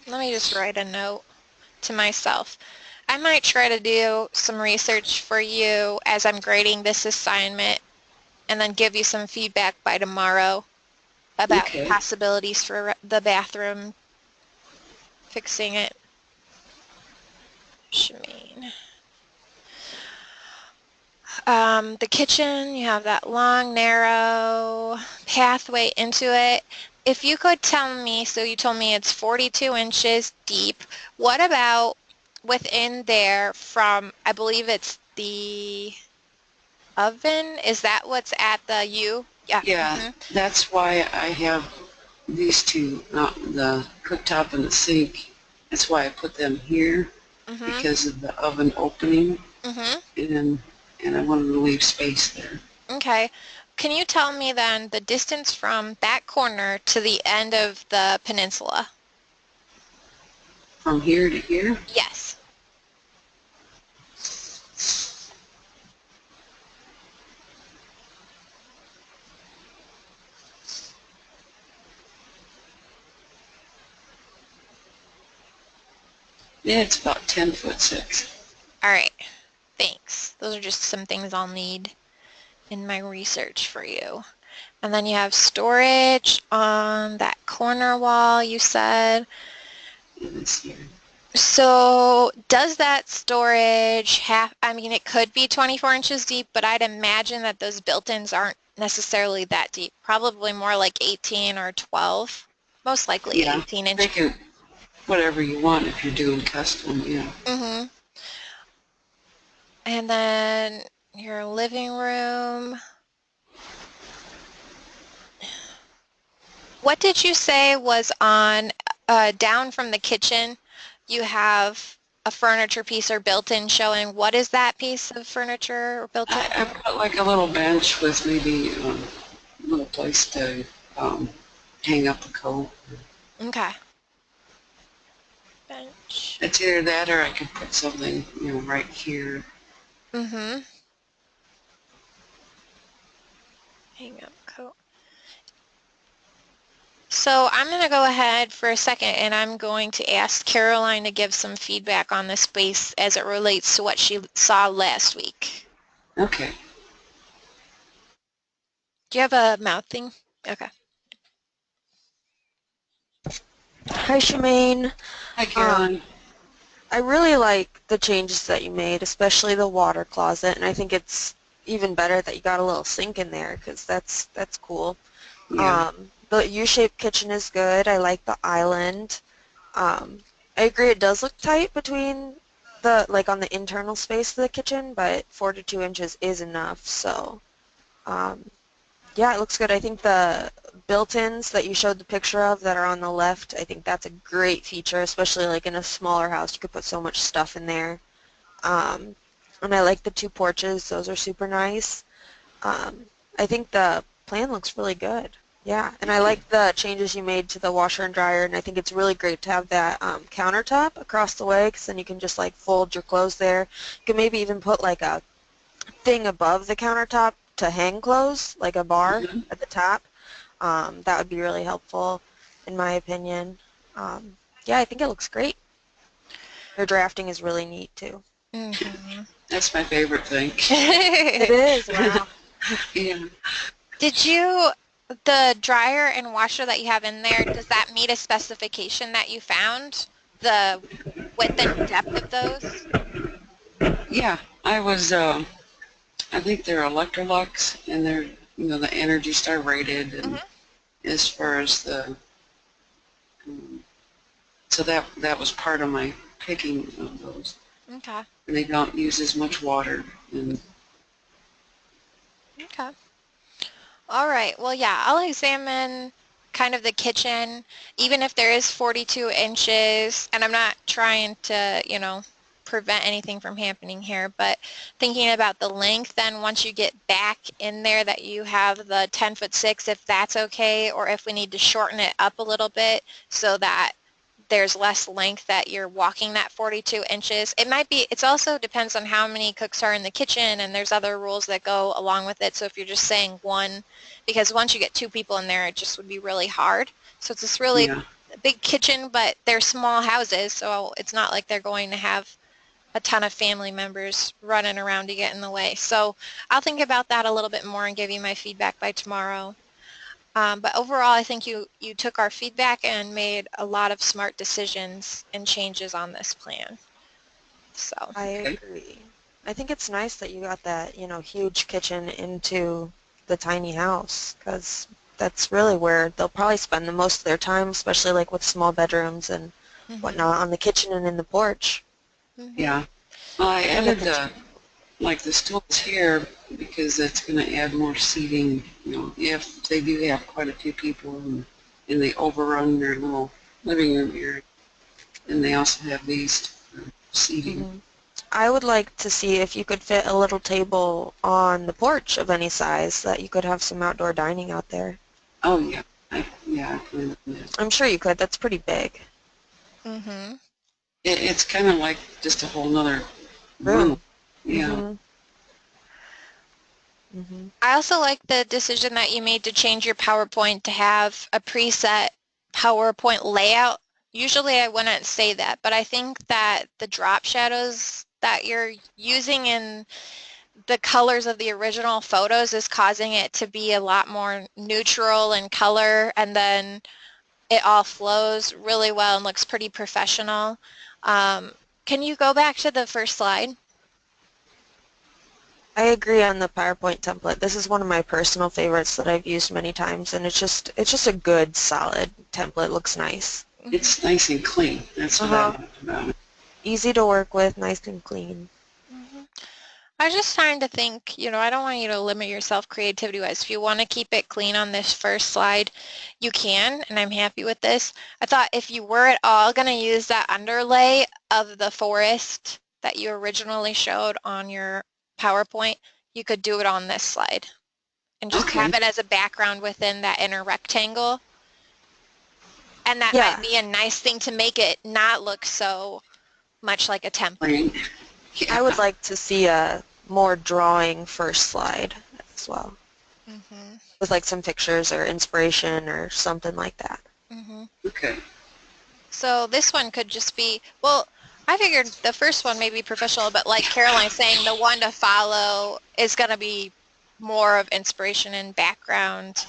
Let me just write a note to myself. I might try to do some research for you as I'm grading this assignment and then give you some feedback by tomorrow about Okay. possibilities for the bathroom, fixing it. Shameen. The kitchen, you have that long, narrow pathway into it. If you could tell me, so you told me it's 42 inches deep, what about within there from, I believe it's the oven? Is that what's at the U? Yeah. Yeah, that's why I have these two, not the cooktop and the sink. That's why I put them here, Mm-hmm. because of the oven opening, Mm-hmm. and and I wanted to leave space there. Okay. Can you tell me then the distance from that corner to the end of the peninsula? From here to here, Yes. yeah, it's about 10'6". All right. Thanks. Those are just some things I'll need in my research for you. And then you have storage on that corner wall, you said. In this here. So does that storage have, I mean, it could be 24 inches deep, but I'd imagine that those built-ins aren't necessarily that deep. Probably more like 18 or 12. Most likely Yeah, 18 they inches. can whatever you want if you're doing custom. Yeah. Mm-hmm. And then your living room. What did you say was on down from the kitchen, you have a furniture piece or built-in showing. What is that piece of furniture or built-in? I put like a little bench with maybe a little place to hang up the coat. Okay. Bench. It's either that or I could put something, right here. Mm-hmm. Hang up coat. So I'm going to go ahead for a second and I'm going to ask Caroline to give some feedback on the space as it relates to what she saw last week. Okay. Do you have a mouth thing? Okay. Hi, Shemaine. Hi, Caroline. I really like the changes that you made, especially the water closet, and I think it's even better that you got a little sink in there because that's cool. Yeah. The U-shaped kitchen is good. I like the island. I agree it does look tight between on the internal space of the kitchen, but 4 to 2 inches is enough. So, um, yeah, it looks good. I think the built-ins that you showed the picture of that are on the left, I think that's a great feature, especially like in a smaller house. You could put so much stuff in there. Um, and I like the 2 porches. Those are super nice. I think the plan looks really good. Yeah, and I like the changes you made to the washer and dryer, and I think it's really great to have that countertop across the way because then you can just like fold your clothes there. You can maybe even put like a thing above the countertop to hang clothes, like a bar Mhm. at the top. That would be really helpful, in my opinion. Yeah, I think it looks great. Your drafting is really neat, too. Mm-hmm. That's my favorite thing. It is, wow. Yeah. Did you, the dryer and washer that you have in there, does that meet a specification that you found? The width and depth of those? Yeah. I think they're Electrolux and they're, the Energy Star rated and Mm-hmm. as far as so that was part of my picking of those. Okay. And they don't use as much water. And Okay. All right. Well, yeah, I'll examine kind of the kitchen, even if there is 42 inches, and I'm not trying to, prevent anything from happening here, but thinking about the length, then once you get back in there that you have the 10'6", if that's okay, or if we need to shorten it up a little bit so that there's less length that you're walking that 42 inches. It might be, it also depends on how many cooks are in the kitchen and there's other rules that go along with it. So if you're just saying one, because once you get 2 people in there, it just would be really hard. So it's this really yeah, big kitchen, but they're small houses. So it's not like they're going to have a ton of family members running around to get in the way. So I'll think about that a little bit more and give you my feedback by tomorrow. But overall, I think you took our feedback and made a lot of smart decisions and changes on this plan. So, I okay. agree. I think it's nice that you got that, huge kitchen into the tiny house because that's really where they'll probably spend the most of their time, especially like with small bedrooms and mhm, whatnot on the kitchen and in the porch. mhm, Yeah. Well, I I think added that's a the stools here because that's going to add more seating. If they do have quite a few people and they overrun their little living room area, and they also have these seating. hmm I would like to see if you could fit a little table on the porch of any size that you could have some outdoor dining out there. Oh yeah, I plan on that. I'm sure you could. That's pretty big. mhm. It's kind of like just a whole nother room. Room. Yeah. hmm hmm I also like the decision that you made to change your PowerPoint to have a preset PowerPoint layout. Usually I wouldn't say that, but I think that the drop shadows that you're using in the colors of the original photos is causing it to be a lot more neutral in color, and then it all flows really well and looks pretty professional. Um, can you go back to the first slide? I agree on the PowerPoint template. This is one of my personal favorites that I've used many times, and it's just a good, solid template. Looks nice. Mhm, It's nice and clean. That's what I Uh-huh. liked about it. Easy to work with, nice and clean. mhm. I was just trying to think, I don't want you to limit yourself creativity-wise. If you want to keep it clean on this first slide, you can, and I'm happy with this. I thought if you were at all going to use that underlay of the forest that you originally showed on your PowerPoint, you could do it on this slide and just Okay. have it as a background within that inner rectangle. And that Yeah, might be a nice thing to make it not look so much like a template. Plain. Yeah. I would like to see a more drawing first slide as well, Mm-hmm. with like some pictures or inspiration or something like that. Mm-hmm. Okay. So this one could just be, well, I figured the first one may be professional, but like Caroline's saying, the one to follow is going to be more of inspiration and background.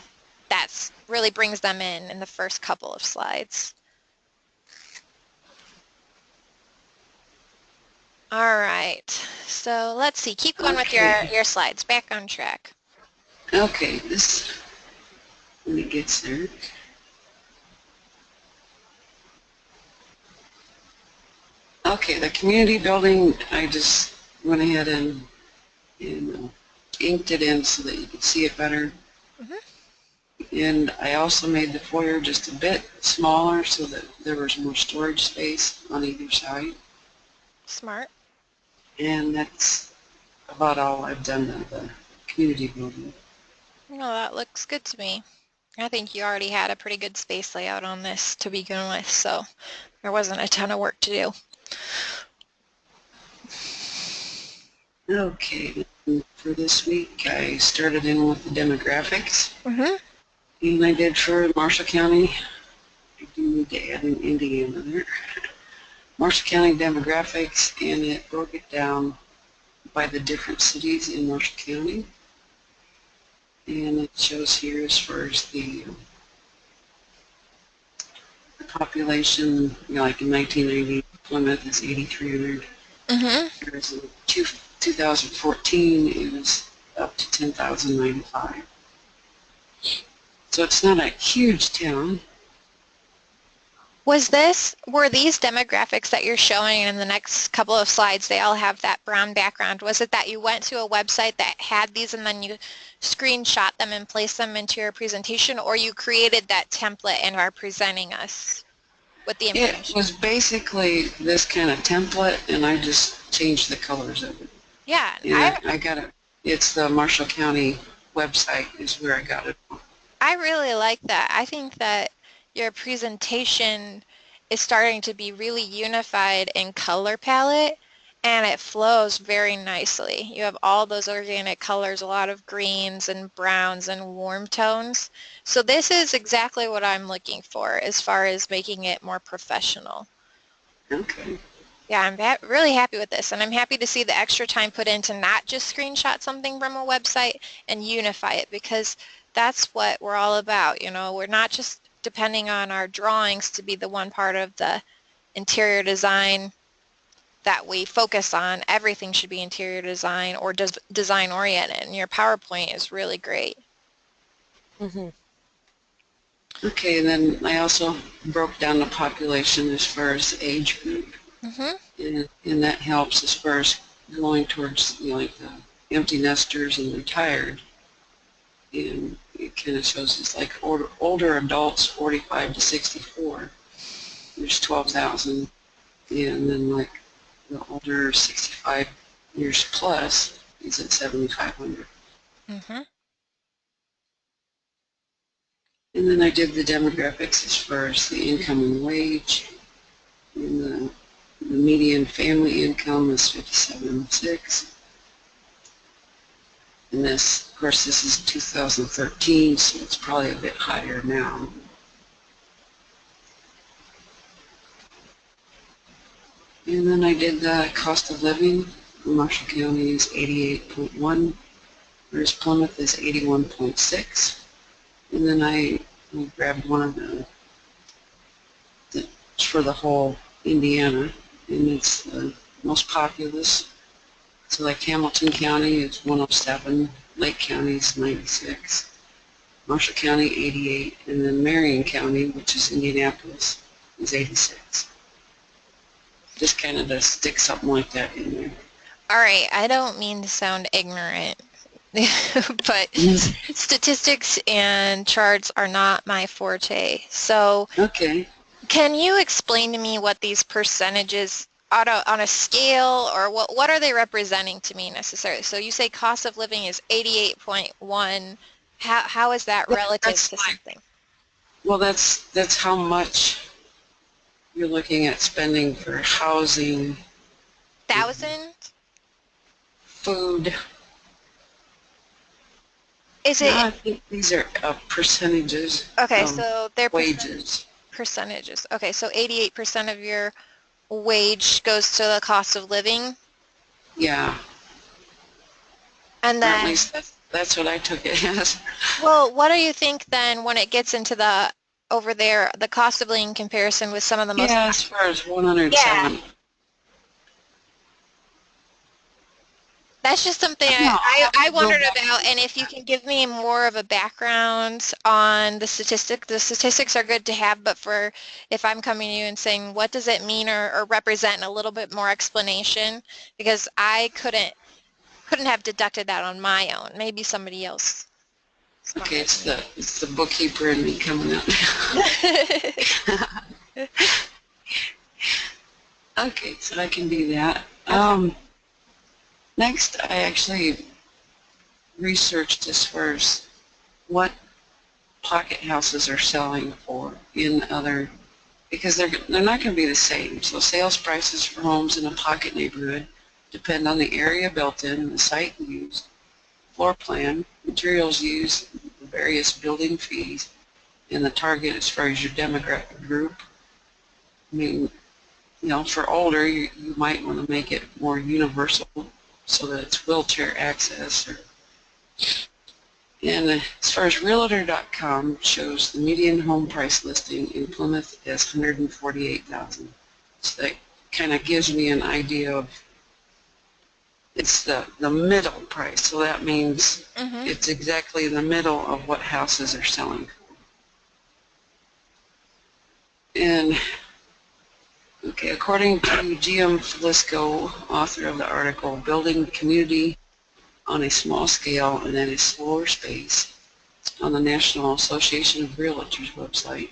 That's really brings them in the first couple of slides. All right, so let's see. Keep going with your slides. Back on track. Okay, this, when it gets there. Okay, the community building, I just went ahead and inked it in so that you could see it better. Mhm. And I also made the foyer just a bit smaller so that there was more storage space on either side. Smart. And that's about all I've done to the community building. No, that looks good to me. I think you already had a pretty good space layout on this to begin with, so there wasn't a ton of work to do. Okay, for this week I started in with the demographics. Mm-hmm. And I did for Marshall County. I do need to add an Indiana there. Marshall County demographics, and it broke it down by the different cities in Marshall County. And it shows here as far as the population, like in 1990, Plymouth is 8,300. Mm-hmm. Whereas in 2014, it was up to 10,095. So it's not a huge town. Were these demographics that you're showing in the next couple of slides, they all have that brown background. Was it that you went to a website that had these and then you screenshot them and placed them into your presentation, or you created that template and are presenting us with the It information? was basically this kind of template, and I just changed the colors of it. Yeah, And I got it. It's the Marshall County website is where I got it. I really like that. I think that your presentation is starting to be really unified in color palette, and it flows very nicely. You have all those organic colors, a lot of greens and browns and warm tones. So this is exactly what I'm looking for as far as making it more professional. Okay. Yeah, I'm really happy with this, and I'm happy to see the extra time put in to not just screenshot something from a website and unify it, because that's what we're all about. We're not just depending on our drawings to be the one part of the interior design that we focus on. Everything should be interior design or design oriented, and your PowerPoint is really great. Mm-hmm. Okay, and then I also broke down the population as far as age group. Mm-hmm. And that helps as far as going towards, like the empty nesters and retired. And it kind of shows it's like older adults, 45 to 64. There's 12,000. And then like the older 65 years plus is at 7,500. Mm-hmm. And then I did the demographics as far as the income and wage. And the median family income is 57,600. And this, of course, this is 2013, so it's probably a bit higher now. And then I did the cost of living. Marshall County is 88.1, whereas Plymouth is 81.6. And then I grabbed one of the for the whole Indiana, and it's the most populous. So like Hamilton County is 107, Lake County is 96, Marshall County 88, and then Marion County, which is Indianapolis, is 86. Just kind of to stick something like that in there. All right, I don't mean to sound ignorant, but statistics and charts are not my forte. So Okay. can you explain to me what these percentages on a scale, or what are they representing to me necessarily? So you say cost of living is 88.1. How is that relative That's to like, something? well, that's how much you're looking at spending for housing, Thousand? food. Is No, it I think these are percentages okay? of So they're wages. percentages. Okay, so 88% of your wage goes to the cost of living, Yeah, and or at then, least that's what I took it as. well, what do you think then when it gets into the over there, the cost of living comparison with some of the most, Yeah, as far as yeah, 107. that's just something I don't know. I'll have I to go wondered back and about, look and at if you that. can give me more of a background on the statistics are good to have, but for if I'm coming to you and saying, what does it mean or represent, and a little bit more explanation, because I couldn't have deducted that on my own. Maybe somebody else Okay, smarter than me. it's the bookkeeper in me coming out. Okay, so I can do that. Okay. Next, I actually researched as far as what pocket houses are selling for in other, because they're not going to be the same. So sales prices for homes in a pocket neighborhood depend on the area built in, the site used, floor plan, materials used, the various building fees, and the target as far as your demographic group. I mean, for older, you might want to make it more universal so that it's wheelchair access. And as far as Realtor.com shows, the median home price listing in Plymouth is $148,000. So that kind of gives me an idea of, it's the middle price. So that means Mm-hmm. it's exactly the middle of what houses are selling. And okay, according to GM Flisco, author of the article, Building Community on a Small Scale and at a Slower Pace, on the National Association of Realtors website,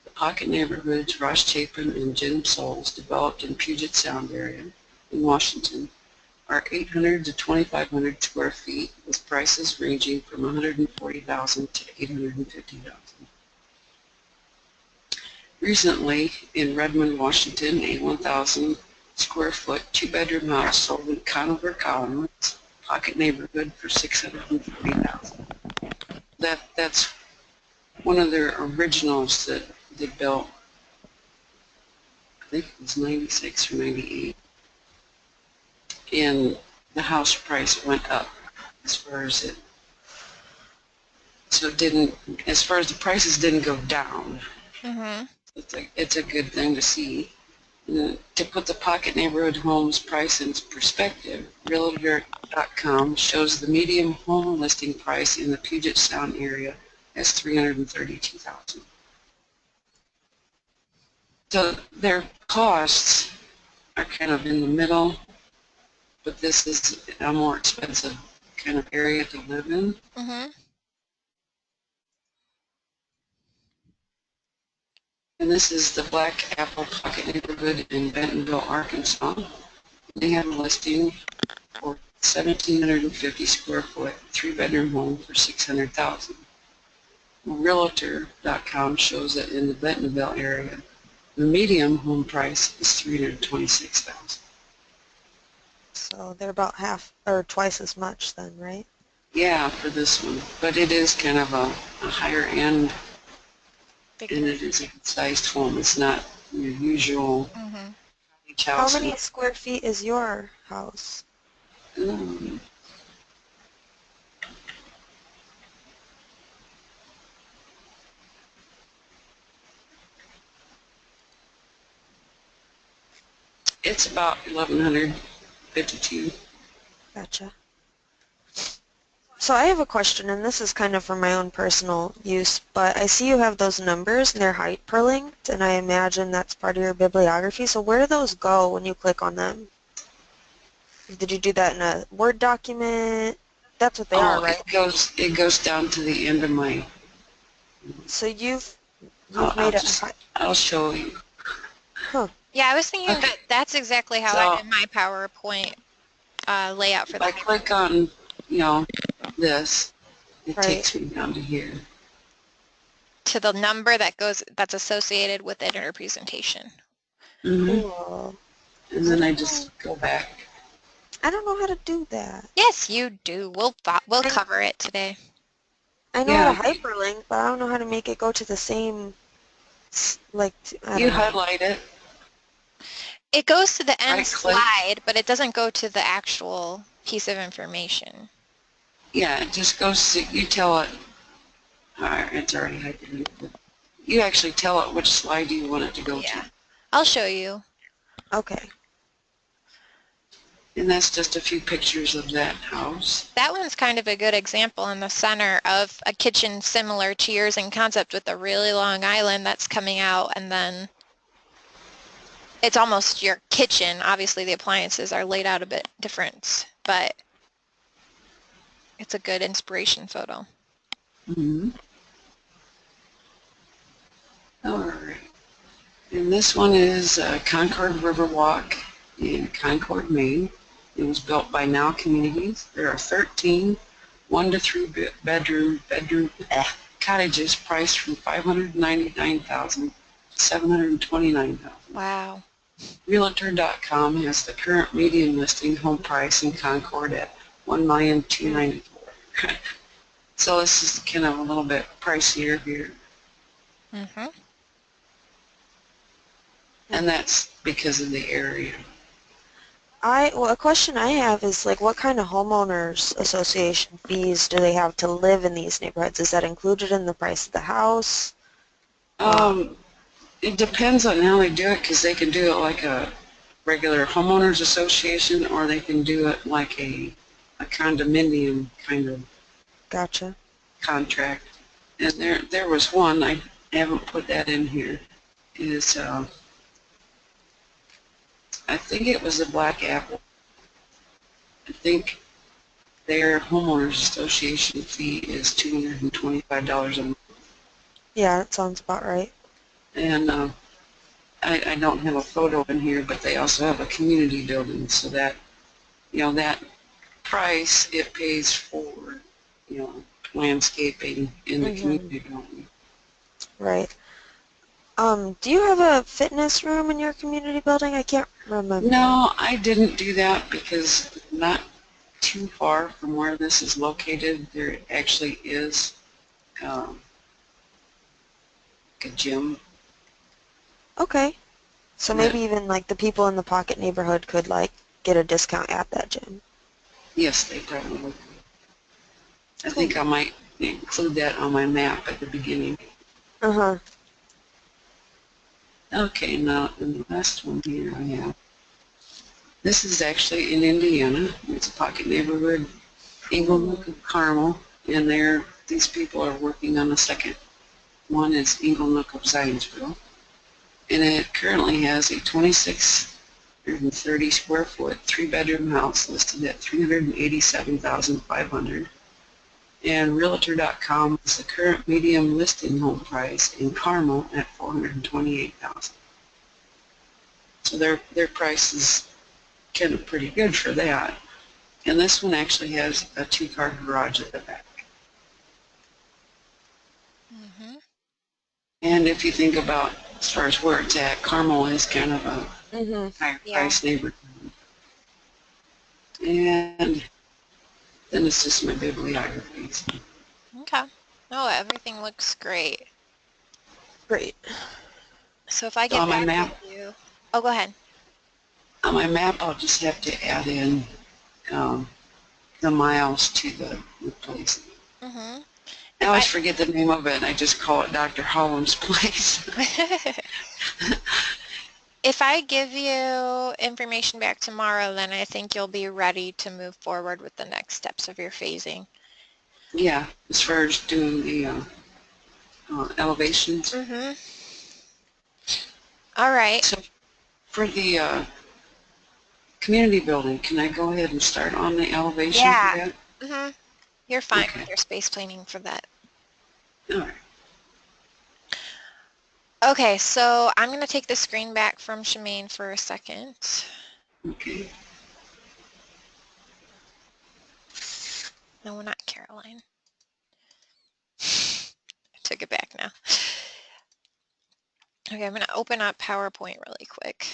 the pocket neighborhoods Ross Chapin and Jim Souls developed in Puget Sound area in Washington are 800 to 2,500 square feet with prices ranging from $140,000 to $850,000. Recently, in Redmond, Washington, a 1,000 square foot two-bedroom house sold in Conover Commons, pocket neighborhood, for $640,000. That's one of their originals that they built. I think it was 96 or 98, and the house price went up as far as it. So it didn't, as far as the prices didn't go down. Mm-hmm. It's a good thing to see. To put the pocket neighborhood homes price into perspective, Realtor.com shows the median home listing price in the Puget Sound area as $332,000. So their costs are kind of in the middle, but this is a more expensive kind of area to live in. Mm-hmm. And this is the Black Apple Pocket neighborhood in Bentonville, Arkansas. They have a listing for 1,750 square foot, three-bedroom home for $600,000. Realtor.com shows that in the Bentonville area, the median home price is $326,000. So they're about half or twice as much then, right? Yeah, for this one, but it is kind of a higher end, Big and one. it is a good-sized home. It's not your usual Mm-hmm. beach How house. many square feet is your house? Um, it's about 1,152. Gotcha. So I have a question, and this is kind of for my own personal use, but I see you have those numbers and they're hyperlinked, and I imagine that's part of your bibliography. So where do those go when you click on them? Did you do that in a Word document? That's what they are, Oh, right? it goes down to the end of my. So you've I'll made a just I'll show you. huh. Yeah, I was thinking Okay, that that's exactly how I so did my PowerPoint layout for if the I click on, you know, this, it Right. takes me down to here. to the number that's associated with it in our presentation. hmm Cool. And I then I don't know. just go back. I don't know how to do that. Yes, you do. We'll I cover it today. I know how Yeah, to hyperlink, but I don't know how to make it go to the same I you don't know. highlight it, It goes to the end right click. slide, but it doesn't go to the actual piece of information. Yeah, it just goes to, you tell it, alright, it's already hyperlinked. You actually tell it which slide you want it to go to. Yeah. I'll show you. Okay. And that's just a few pictures of that house. That one's kind of a good example in the center of a kitchen similar to yours in concept with a really long island that's coming out, and then it's almost your kitchen. Obviously the appliances are laid out a bit different, but it's a good inspiration photo. Mm-hmm. Alright. And this one is Concord Riverwalk in Concord, Maine. It was built by Now Communities. There are 13 1 to 3 bedroom cottages priced from $599,000 to $729,000. Wow. Realtor.com has the current median listing home price in Concord at $1,294,000. So this is kind of a little bit pricier here. Mm-hmm. And that's because of the area. Well, a question I have is like, what kind of homeowners association fees do they have to live in these neighborhoods? Is that included in the price of the house? Um, it depends on how they do it, because they can do it like a regular homeowners association, or they can do it like a condominium kind of Gotcha. contract. And there was one, I haven't put that in here, is I think it was a Black Apple. I think their homeowners association fee is $225 a month. Yeah, that sounds about right. And I don't have a photo in here, but they also have a community building, so that, that price, it pays for, landscaping in the Mm-hmm. community building. Right. Do you have a fitness room in your community building? I can't remember. No, I didn't do that because not too far from where this is located, there actually is um, a gym. Okay. So That, maybe even like the people in the Pocket neighborhood could like get a discount at that gym. yes, they probably would. I Cool. think I might include that on my map at the beginning. Uh-huh. Okay, now the last one here I have. This is actually in Indiana. It's a pocket neighborhood, Inglenook of Carmel, and these people are working on the second one. Is Inglenook of Zionsville, and it currently has a 2,630 square foot, 3-bedroom house listed at $387,500. And Realtor.com is the current medium listing home price in Carmel at $428,000. So their price is kind of pretty good for that. And this one actually has a 2-car garage at the back. Mm-hmm. And if you think about as far as where it's at, Carmel is kind of a Mm-hmm. higher Yeah. price neighborhood. And then it's just my bibliography. So. Okay. Oh, everything looks great. Great. So if I So get back with you, oh, go ahead. on my map, I'll just have to add in the miles to the place. Mm-hmm. I If always forget the name of it, and I just call it Dr. Holland's place. if I give you information back tomorrow, then I think you'll be ready to move forward with the next steps of your phasing. Yeah, as far as doing the elevations. Mm-hmm. All right. So for the community building, can I go ahead and start on the elevation for Yeah. that? Mm-hmm. You're fine Okay. with your space planning for that. All right. Okay, so I'm going to take the screen back from Shemaine for a second. Okay. No, not Caroline. I took it back now. Okay, I'm going to open up PowerPoint really quick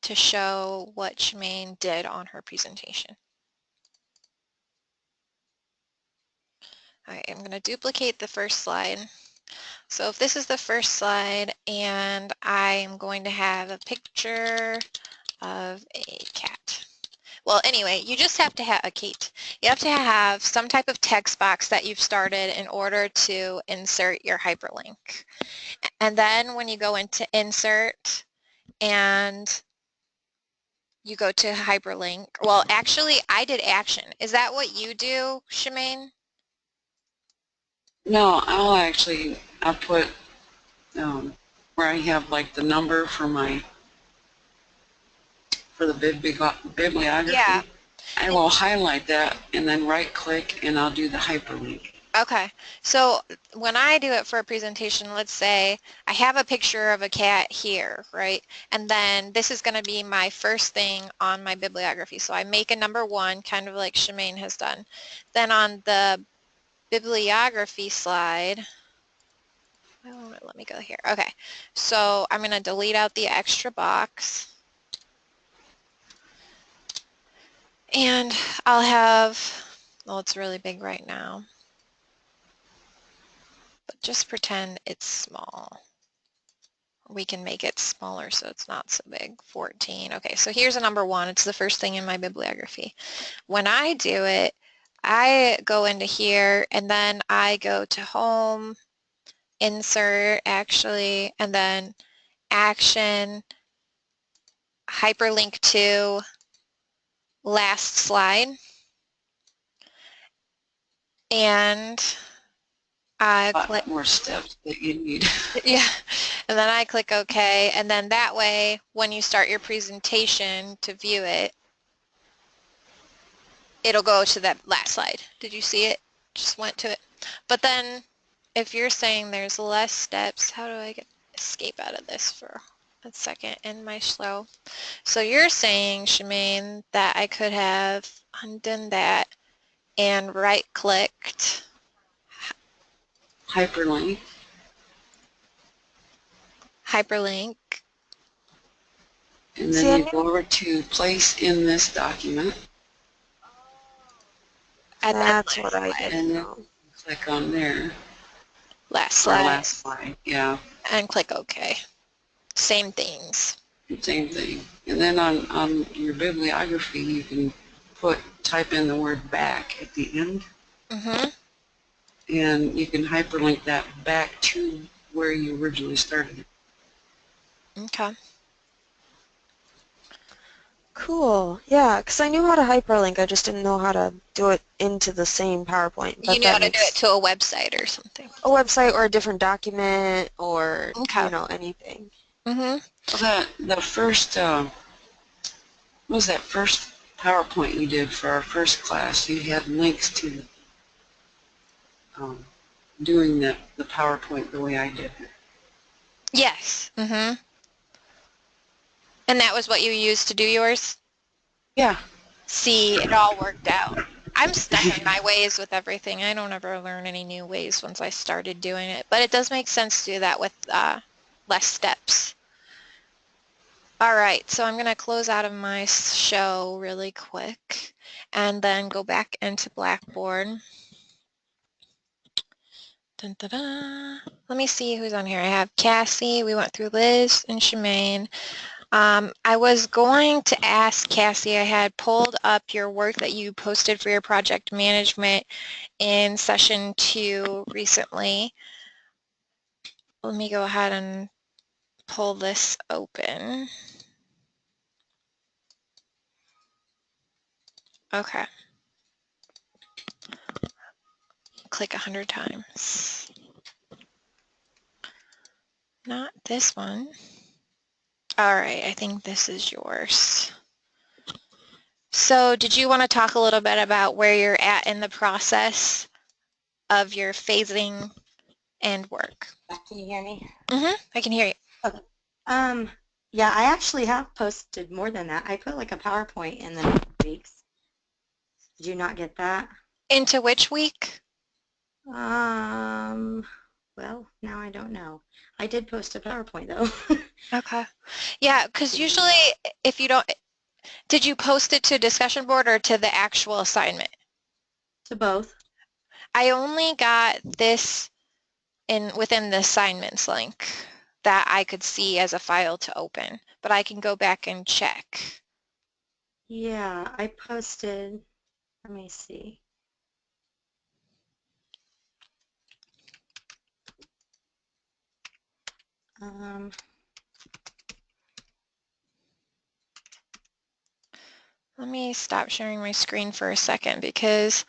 to show what Shemaine did on her presentation. All right, I'm going to duplicate the first slide. So if this is the first slide and I am going to have a picture of a cat. Well, anyway, you just have to have a Kate. You have to have some type of text box that you've started in order to insert your hyperlink. And then when you go into insert and you go to hyperlink, well, actually, I did action. Is that what you do, Shemaine? No, I'll put where I have like the number for the bibliography. Yeah. I will highlight that and then right click and I'll do the hyperlink. Okay, so when I do it for a presentation, let's say I have a picture of a cat here, right? And then this is going to be my first thing on my bibliography. So I make a number one, kind of like Shemaine has done. Then on the bibliography slide, oh, let me go here. Okay, so I'm going to delete out the extra box. And I'll have, well, it's really big right now, but just pretend it's small. We can make it smaller so it's not so big, 14. Okay, so here's a number one. It's the first thing in my bibliography. When I do it, I go into here and then I go to home, insert actually, and then action, hyperlink to last slide. And I click more steps that you need. Yeah, and then I click OK, and then that way, when you start your presentation to view it, it'll go to that last slide. Did you see it? Just went to it. But then, if you're saying there's less steps, how do I escape out of this for a second in my slow? So you're saying, Shemaine, that I could have undone that and right-clicked. Hyperlink. Hyperlink. And then you go over to place in this document. And That's then what I And didn't then know. click on there. last Or slide. last slide, yeah. And click OK. Same things. Same thing. And then on your bibliography, you can type in the word back at the end. Mm-hmm. And you can hyperlink that back to where you originally started. Okay. Cool. Yeah, because I knew how to hyperlink. I just didn't know how to do it into the same PowerPoint. You But knew how that to do it makes to a website or something. a website or a different document or, Okay. anything. Mm-hmm. Well, the first, what was that first PowerPoint you did for our first class? You had links to doing the PowerPoint the way I did it. Yes. Mm-hmm. And that was what you used to do yours? Yeah. See, it all worked out. I'm stuck in my ways with everything. I don't ever learn any new ways once I started doing it. But it does make sense to do that with less steps. All right, so I'm going to close out of my show really quick and then go back into Blackboard. Dun, dun, dun. Let me see who's on here. I have Cassie. We went through Liz and Shemaine. I was going to ask Cassie, I had pulled up your work that you posted for your project management in session 2 recently. Let me go ahead and pull this open. Okay. Click 100 times. Not this one. All right, I think this is yours. So did you want to talk a little bit about where you're at in the process of your phasing and work? Can you hear me? I can hear you. Okay. Yeah, I actually have posted more than that. I put like a PowerPoint in the weeks. Did you not get that? Into which week? Well, now I don't know. I did post a PowerPoint though. Okay. Yeah, because usually if you don't, did you post it to discussion board or to the actual assignment? To both. I only got this within the assignments link that I could see as a file to open, but I can go back and check. Yeah, I posted, let me see. Um, Let me stop sharing my screen for a second because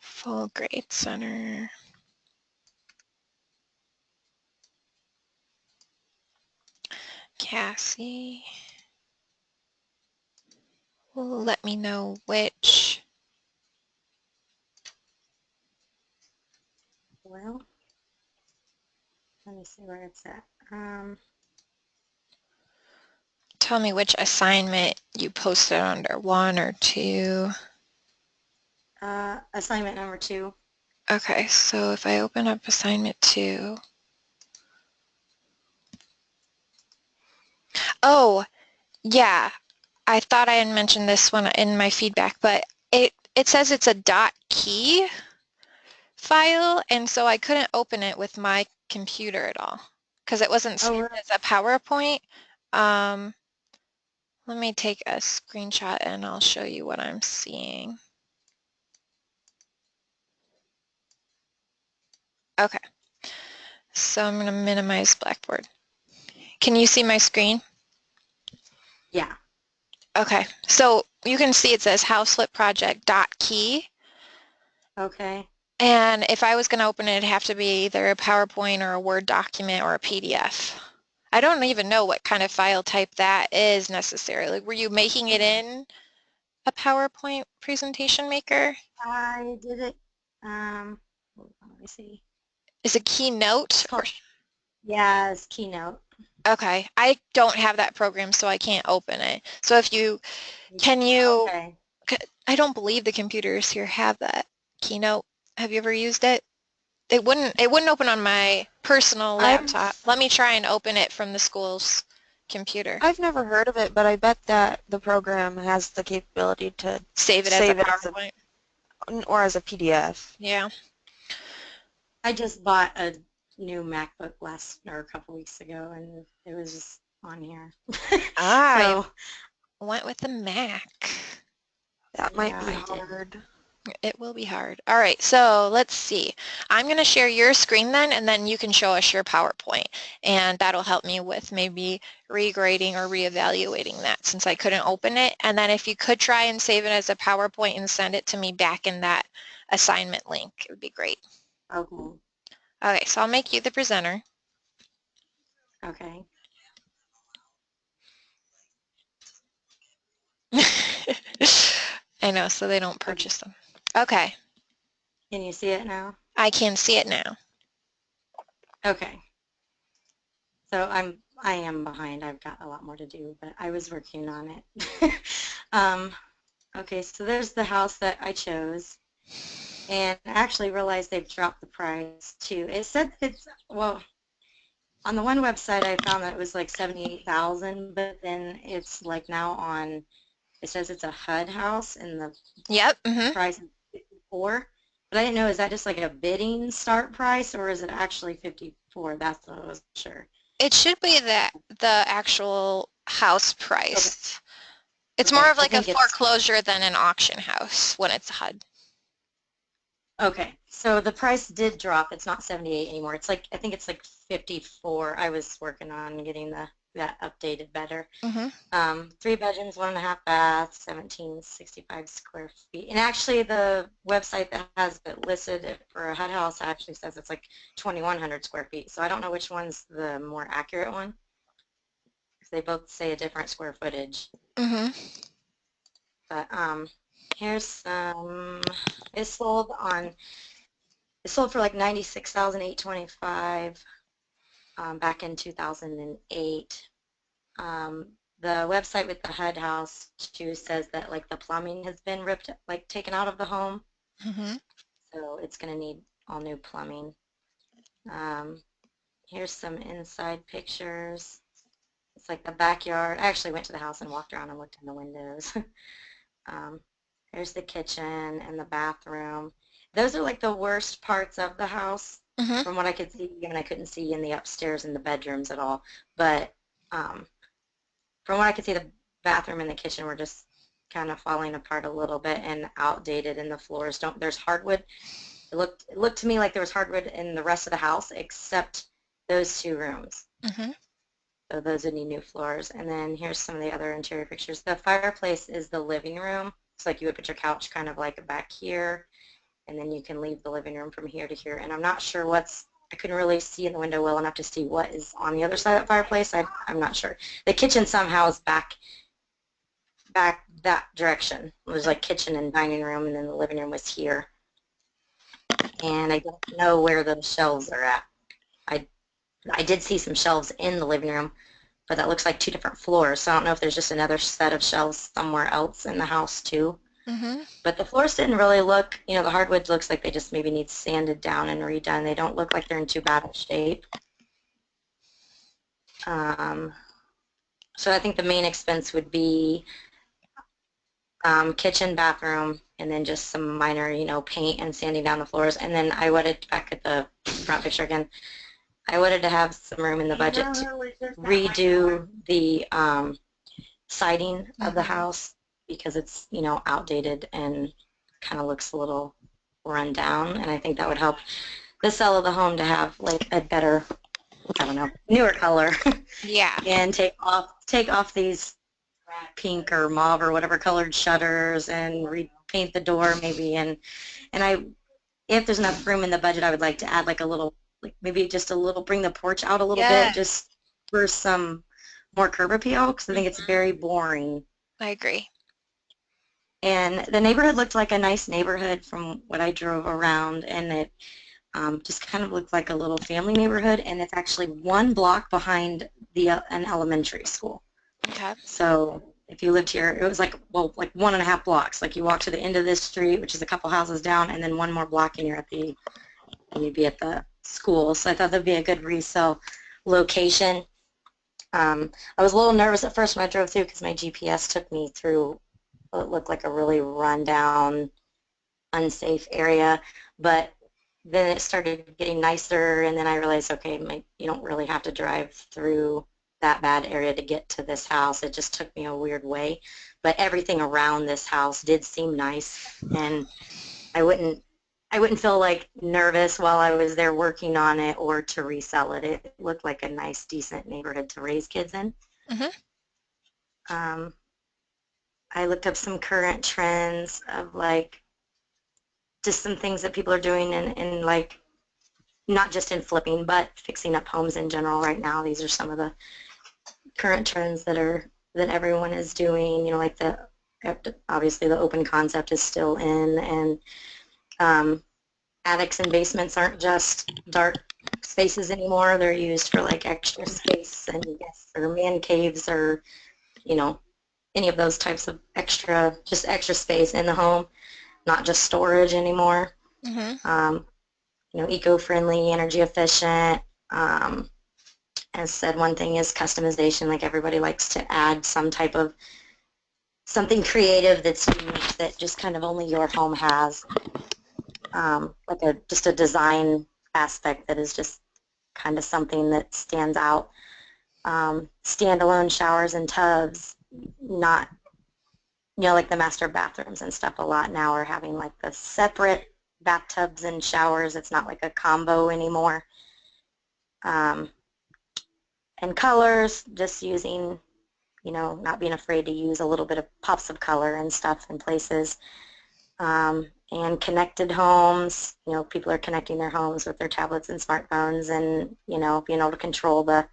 full grade center. Cassie will let me know which. well, let me see where it's at. Tell me which assignment you posted under, 1 or 2. Assignment number 2. Okay, so if I open up assignment 2. Oh, yeah. I thought I had mentioned this one in my feedback, but it says it's a .key file, and so I couldn't open it with my computer at all because it wasn't Oh, saved as a PowerPoint. Um, Let me take a screenshot and I'll show you what I'm seeing. Okay, so I'm going to minimize Blackboard. Can you see my screen? yeah. Okay, so you can see it says houselit project .key. Okay. And if I was going to open it, it'd have to be either a PowerPoint or a Word document or a PDF. I don't even know what kind of file type that is necessarily. Were you making it in a PowerPoint presentation maker? I did it, hold on, let me see. Is it Keynote? It's called, yeah, it's Keynote. Okay, I don't have that program, so I can't open it. So if you, Okay. I don't believe the computers here have that Keynote. Have you ever used it? It wouldn't open on my personal laptop. Let me try and open it from the school's computer. I've never heard of it, but I bet that the program has the capability to Save it as a save it as PowerPoint. or as a PDF. Yeah. I just bought a new MacBook a couple weeks ago, and it was just on here. I So went with the Mac. That might yeah, be I did. hard. It will be hard. All right, so let's see. I'm going to share your screen then, and then you can show us your PowerPoint. And that'll help me with maybe regrading or reevaluating that since I couldn't open it. And then if you could try and save it as a PowerPoint and send it to me back in that assignment link, it would be great. Okay. Okay, so I'll make you the presenter. Okay. I know, so they don't purchase them. Okay, Can you see it now? I can see it now. Okay. So I am behind. I've got a lot more to do, but I was working on it. Okay, so there's the house that I chose, and I actually realized they've dropped the price too. It said it's, well, on the one website I found that it was like 78,000, but then it's like now on, it says it's a HUD house and the Yep. price is 54. But I didn't know, is that just like a bidding start price or is it actually 54? That's what I wasn't sure. It should be the actual house price. Okay. It's Okay. more of I like a think it's, foreclosure than an auction house when it's HUD. okay. So the price did drop. It's not 78 anymore. It's like, I think it's like 54. I was working on getting that updated better. 3 bedrooms, 1.5 baths, 1765 square feet. And actually the website that has it listed for a HUD house actually says it's like 2,100 square feet. So I don't know which one's the more accurate one. they both say a different square footage. Mm-hmm. But here's some. It sold on. It sold for like 96,825 back in 2008. The website with the HUD house too says that like the plumbing has been ripped, like taken out of the home, Mm-hmm. so it's going to need all new plumbing. Here's some inside pictures. It's like the backyard. I actually went to the house and walked around and looked in the windows. Here's the kitchen and the bathroom. Those are like the worst parts of the house Mm-hmm. from what I could see, and I couldn't see in the upstairs and the bedrooms at all. But from what I could see, the bathroom and the kitchen were just kind of falling apart a little bit and outdated, and the floors don't. There's hardwood. It looked to me like there was hardwood in the rest of the house except those two rooms. Mm-hmm. So those would need new floors. And then here's some of the other interior pictures. The fireplace is the living room. It's like you would put your couch kind of like back here, and then you can leave the living room from here to here. And I'm not sure I couldn't really see in the window well enough to see what is on the other side of that fireplace. I'm not sure. The kitchen somehow is back that direction. It was like kitchen and dining room, and then the living room was here. And I don't know where those shelves are at. I did see some shelves in the living room, but that looks like two different floors. So I don't know if there's just another set of shelves somewhere else in the house too. Mm-hmm. But the floors didn't really look, the hardwood looks like they just maybe need sanded down and redone. They don't look like they're in too bad of shape. So I think the main expense would be kitchen, bathroom, and then just some minor, paint and sanding down the floors. And then I wanted, back at the front picture again, I wanted to have some room in the budget to redo the siding of the house because it's, outdated and kind of looks a little run down. And I think that would help the sale of the home to have like a better, I don't know, newer color. Yeah. And take off these pink or mauve or whatever colored shutters and repaint the door maybe. And if there's enough room in the budget, I would like to add like a little, like maybe just a little, bring the porch out a little bit just for some more curb appeal because I think it's very boring. I agree. And the neighborhood looked like a nice neighborhood from what I drove around, and it just kind of looked like a little family neighborhood, and it's actually one block behind an elementary school. Okay. So if you lived here, it was like 1.5 blocks. Like you walk to the end of this street, which is a couple houses down, and then one more block and you'd be at the school. So I thought that'd be a good resale location. I was a little nervous at first when I drove through because my GPS took me through what looked like a really rundown, unsafe area, but then it started getting nicer, and then I realized, okay, you don't really have to drive through that bad area to get to this house. It just took me a weird way, but everything around this house did seem nice, and I wouldn't feel like nervous while I was there working on it or to resell it. It looked like a nice, decent neighborhood to raise kids in. Mm-hmm. I looked up some current trends of like just some things that people are doing in like not just in flipping but fixing up homes in general right now. These are some of the current trends that everyone is doing. Like obviously the open concept is still in, and attics and basements aren't just dark spaces anymore. They're used for like extra space and guests or man caves or any of those types of extra space in the home, not just storage anymore. Mm-hmm. Eco-friendly, energy efficient. As said, one thing is customization. Like everybody likes to add some type of something creative that's unique that just kind of only your home has. Like just a design aspect that is just kind of something that stands out. Standalone showers and tubs, not, like the master bathrooms and stuff a lot now are having like the separate bathtubs and showers. It's not like a combo anymore. And colors, just using, not being afraid to use a little bit of pops of color and stuff in places. And connected homes, people are connecting their homes with their tablets and smartphones and, being able to control the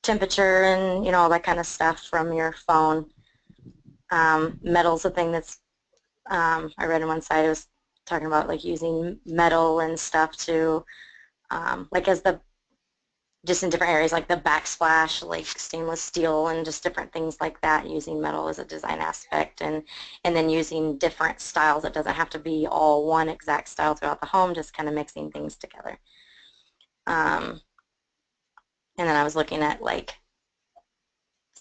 temperature and, all that kind of stuff from your phone. Metal's a thing that's, I read on one side it was talking about like using metal and stuff to, like as the, just in different areas like the backsplash, like stainless steel and just different things like that, using metal as a design aspect, and then using different styles. It doesn't have to be all one exact style throughout the home, just kind of mixing things together. And then I was looking at like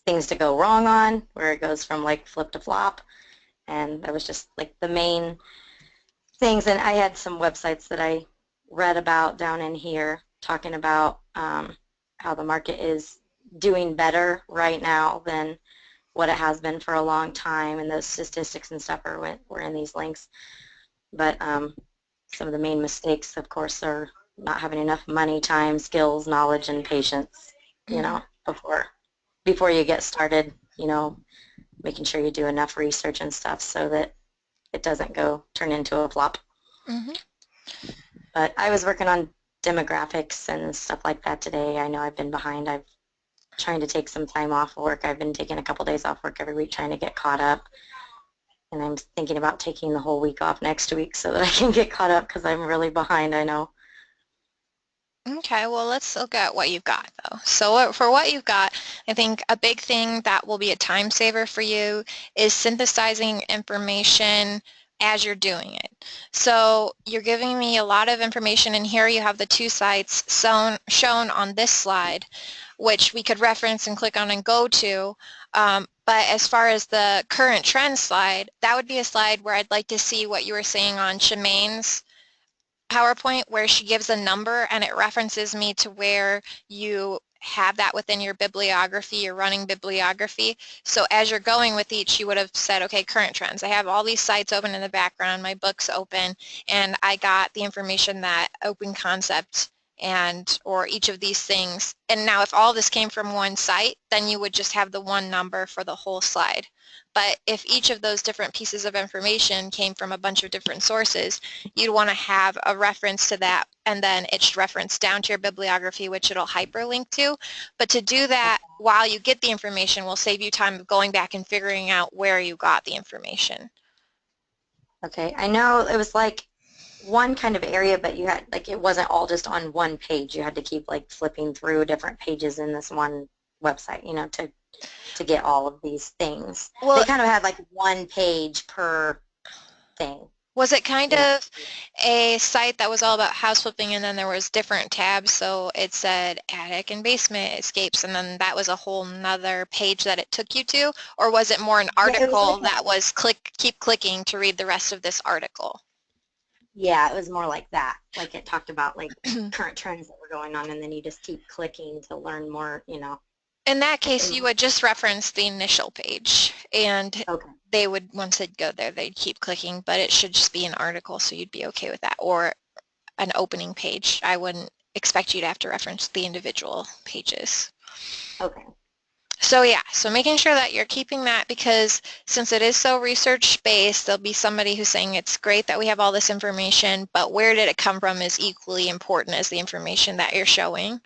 things to go wrong on, where it goes from like flip to flop, and that was just like the main things. And I had some websites that I read about down in here talking about how the market is doing better right now than what it has been for a long time, and those statistics and stuff were in these links. But some of the main mistakes, of course, are not having enough money, time, skills, knowledge, and patience, before you get started, making sure you do enough research and stuff so that it doesn't turn into a flop. Mm-hmm. But I was working on demographics and stuff like that today. I know I've been behind. I'm trying to take some time off work. I've been taking a couple days off work every week trying to get caught up. And I'm thinking about taking the whole week off next week so that I can get caught up because I'm really behind, I know. Okay, well, let's look at what you've got, though. So for what you've got, I think a big thing that will be a time saver for you is synthesizing information as you're doing it. So you're giving me a lot of information, and here you have the two sites shown on this slide, which we could reference and click on and go to. But as far as the current trend slide, that would be a slide where I'd like to see what you were saying on Shemaine's PowerPoint, where she gives a number and it references me to where you have that within your bibliography, your running bibliography. So as you're going with each, you would have said, okay, current trends. I have all these sites open in the background, my book's open, and I got the information that Open Concept or each of these things. And now if all this came from one site, then you would just have the one number for the whole slide. But if each of those different pieces of information came from a bunch of different sources, you'd want to have a reference to that, and then it's referenced down to your bibliography, which it'll hyperlink to. But to do that while you get the information will save you time of going back and figuring out where you got the information. Okay, I know it was like one kind of area, but you had, like, it wasn't all just on one page. You had to keep, like, flipping through different pages in this one website, to get all of these things. Well, they kind of had, like, one page per thing. Was it kind of a site that was all about house flipping, and then there was different tabs, so it said attic and basement escapes, and then that was a whole nother page that it took you to? Or was it more an article that was keep clicking to read the rest of this article? Yeah, it was more like that. Like it talked about like current trends that were going on, and then you just keep clicking to learn more, In that case, you would just reference the initial page, and Okay. they would, once they'd go there, they'd keep clicking, but it should just be an article, so you'd be okay with that, or an opening page. I wouldn't expect you to have to reference the individual pages. Okay. So yeah, so making sure that you're keeping that, because since it is so research-based, there'll be somebody who's saying it's great that we have all this information, but where did it come from is equally important as the information that you're showing.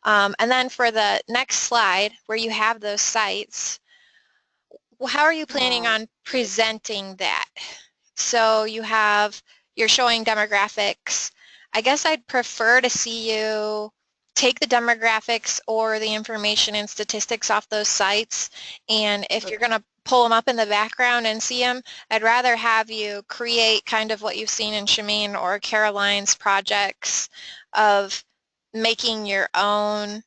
And then for the next slide, where you have those sites, well, how are you planning on presenting that? So you're showing demographics. I guess I'd prefer to see you take the demographics or the information and statistics off those sites, and if you're going to pull them up in the background and see them, I'd rather have you create kind of what you've seen in Shemaine or Caroline's projects of making your own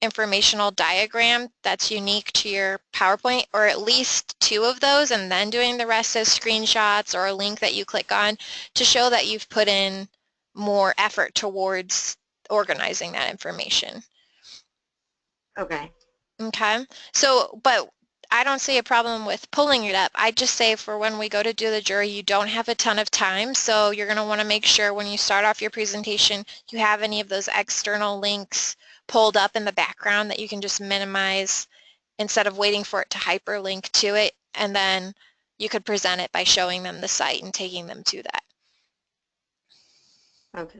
informational diagram that's unique to your PowerPoint, or at least two of those, and then doing the rest as screenshots or a link that you click on to show that you've put in more effort towards organizing that information. Okay. Okay, so, but I don't see a problem with pulling it up. I just say for when we go to do the jury, you don't have a ton of time, so you're going to want to make sure when you start off your presentation, you have any of those external links pulled up in the background that you can just minimize instead of waiting for it to hyperlink to it, and then you could present it by showing them the site and taking them to that. Okay.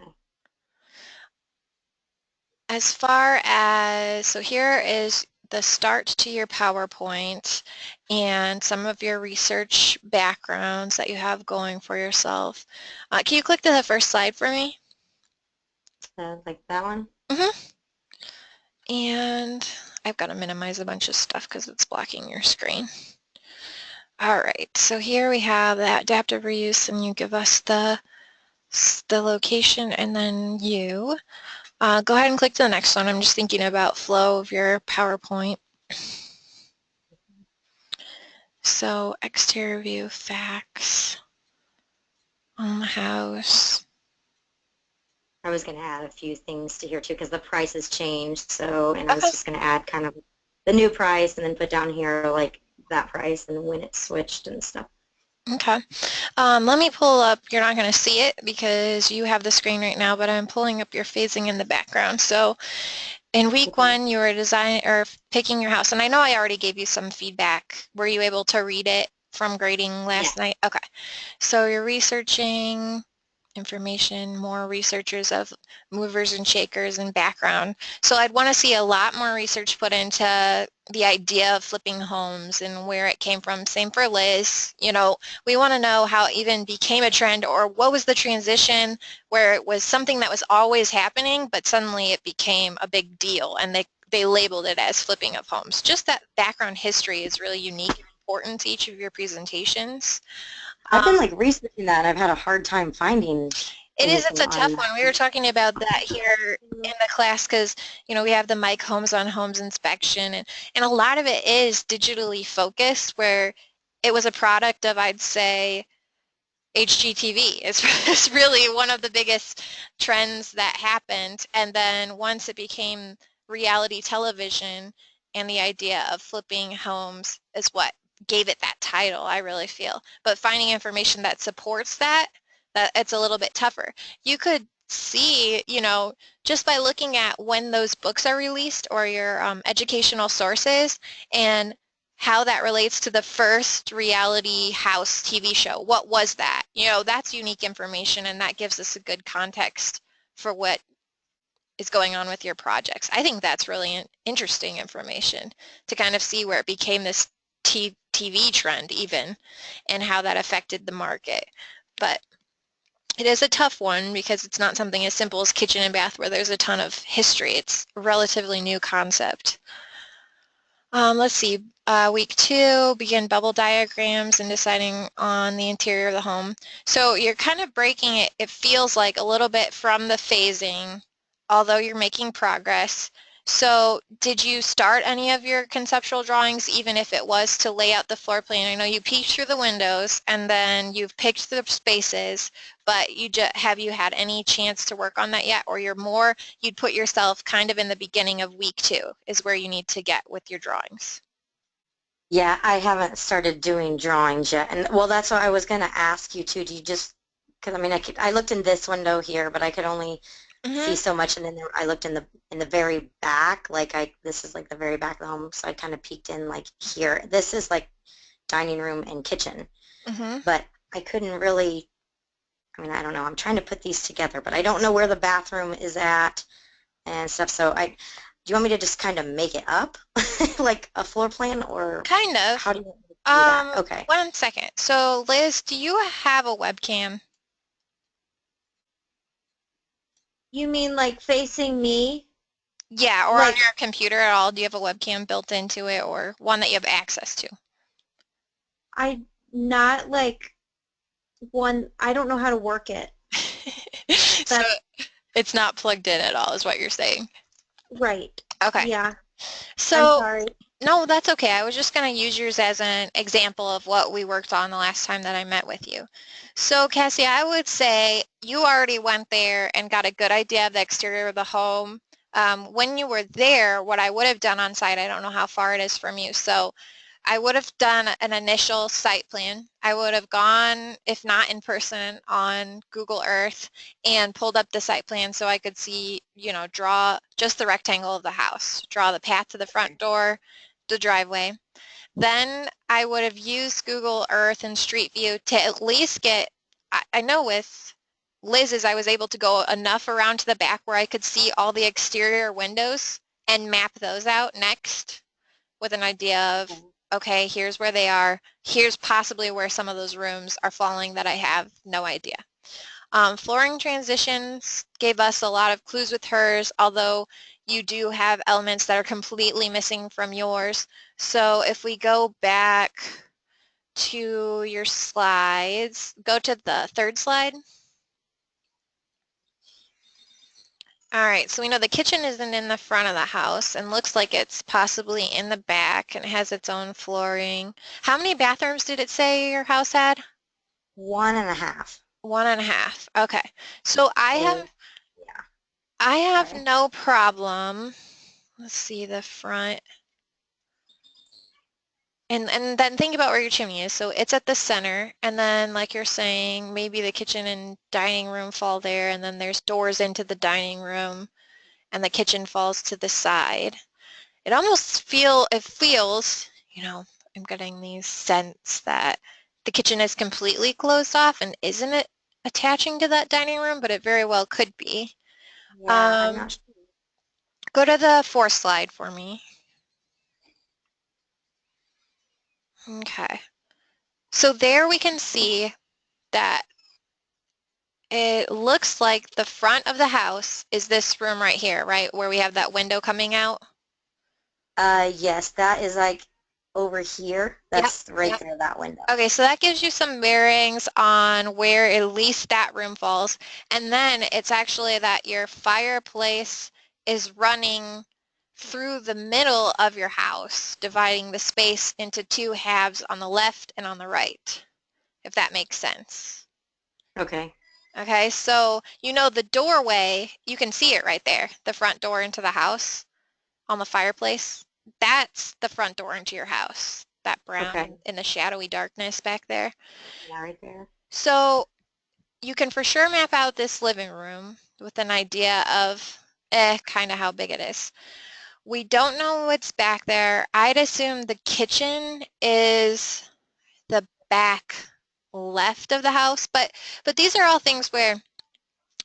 as far as, so here is the start to your PowerPoint and some of your research backgrounds that you have going for yourself. Can you click to the first slide for me? Like that one? Mm-hmm. And I've got to minimize a bunch of stuff because it's blocking your screen. All right, so here we have that adaptive reuse, and you give us the location and then you. Go ahead and click to the next one. I'm just thinking about flow of your PowerPoint. So exterior view, facts on the house. I was going to add a few things to here too because the price has changed. So, and I was Okay. just going to add kind of the new price and then put down here like that price and when it switched and stuff. Okay. Let me pull up, you're not going to see it because you have the screen right now, but I'm pulling up your phasing in the background. So in week one, you were designing or picking your house, and I know I already gave you some feedback. Were you able to read it from grading last night? Okay. So you're researching information, more researchers of movers and shakers and background. So I'd want to see a lot more research put into the idea of flipping homes and where it came from. Same for Liz. You know, we want to know how it even became a trend, or what was the transition where it was something that was always happening, but suddenly it became a big deal and they labeled it as flipping of homes. Just that background history is really unique and important to each of your presentations. I've been like researching that and I've had a hard time finding It is, it's anything a on tough that. one. We were talking about that here in the class because, you know, we have the Mike Homes on Homes inspection, and a lot of it is digitally focused where it was a product of, I'd say, HGTV. It's really one of the biggest trends that happened. And then once it became reality television and the idea of flipping homes is what gave it that title, I really feel. But finding information that supports that it's a little bit tougher. You could see, you know, just by looking at when those books are released or your educational sources and how that relates to the first reality house TV show. What was that? You know, that's unique information, and that gives us a good context for what is going on with your projects. I think that's really interesting information to kind of see where it became this TV trend even and how that affected the market. But it is a tough one because it's not something as simple as kitchen and bath where there's a ton of history. It's a relatively new concept. Let's see, week 2, begin bubble diagrams and deciding on the interior of the home. So you're kind of breaking it, it feels like, a little bit from the phasing, although you're making progress. So did you start any of your conceptual drawings, even if it was to lay out the floor plan? I know you peeked through the windows and then you've picked the spaces, but have you had any chance to work on that yet? Or you'd put yourself kind of in the beginning of week 2 is where you need to get with your drawings. Yeah, I haven't started doing drawings yet. And well, that's what I was going to ask you too. Do you just, because I mean, I looked in this window here, but I could only see so much. And then I looked in the very back, this is like the very back of the home. So I kind of peeked in like here. This is like dining room and kitchen. But I couldn't really, I mean, I don't know. I'm trying to put these together, but I don't know where the bathroom is at and stuff. So do you want me to just kind of make it up, like a floor plan, or Kind of. how do you want me to do that? Okay. 1 second. So Liz, do you have a webcam? You mean like facing me? Yeah, or on Like, your computer at all? Do you have a webcam built into it or one that you have access to? not like one, I don't know how to work it. So That's it's not plugged in at all is what you're saying. right. Okay. Yeah, I'm So sorry. no, that's okay. I was just going to use yours as an example of what we worked on the last time that I met with you. So Cassie, I would say you already went there and got a good idea of the exterior of the home. When you were there, what I would have done on site, I don't know how far it is from you, so I would have done an initial site plan. I would have gone, if not in person, on Google Earth and pulled up the site plan so I could see, you know, draw just the rectangle of the house, draw the path to the front door, the driveway. Then I would have used Google Earth and Street View to at least get, I know with Liz's, I was able to go enough around to the back where I could see all the exterior windows and map those out next with an idea of, okay, here's where they are. Here's possibly where some of those rooms are falling that I have no idea. Flooring transitions gave us a lot of clues with hers, although you do have elements that are completely missing from yours. So if we go back to your slides, go to the third slide. All right, so we know the kitchen isn't in the front of the house and looks like it's possibly in the back and has its own flooring. How many bathrooms did it say your house had? 1.5. 1.5. Okay. So I have Sorry. no problem. Let's see the front. And then think about where your chimney is. So it's at the center, and then like you're saying, maybe the kitchen and dining room fall there, and then there's doors into the dining room, and the kitchen falls to the side. It almost feels, you know, I'm getting these sense that the kitchen is completely closed off and isn't it attaching to that dining room, but it very well could be. Yeah, I'm not sure. Go to the fourth slide for me. Okay. So there we can see that it looks like the front of the house is this room right here, right, where we have that window coming out. Yes, that is like over here. That's right Yep. there, that window. Okay, so that gives you some bearings on where at least that room falls. And then it's actually that your fireplace is running through the middle of your house, dividing the space into two halves on the left and on the right, if that makes sense. Okay. Okay, so you know the doorway, you can see it right there, the front door into the house on the fireplace. That's the front door into your house, that brown Okay. in the shadowy darkness back there. Yeah, right there. So you can for sure map out this living room with an idea of kind of how big it is. We don't know what's back there. I'd assume the kitchen is the back left of the house, but these are all things where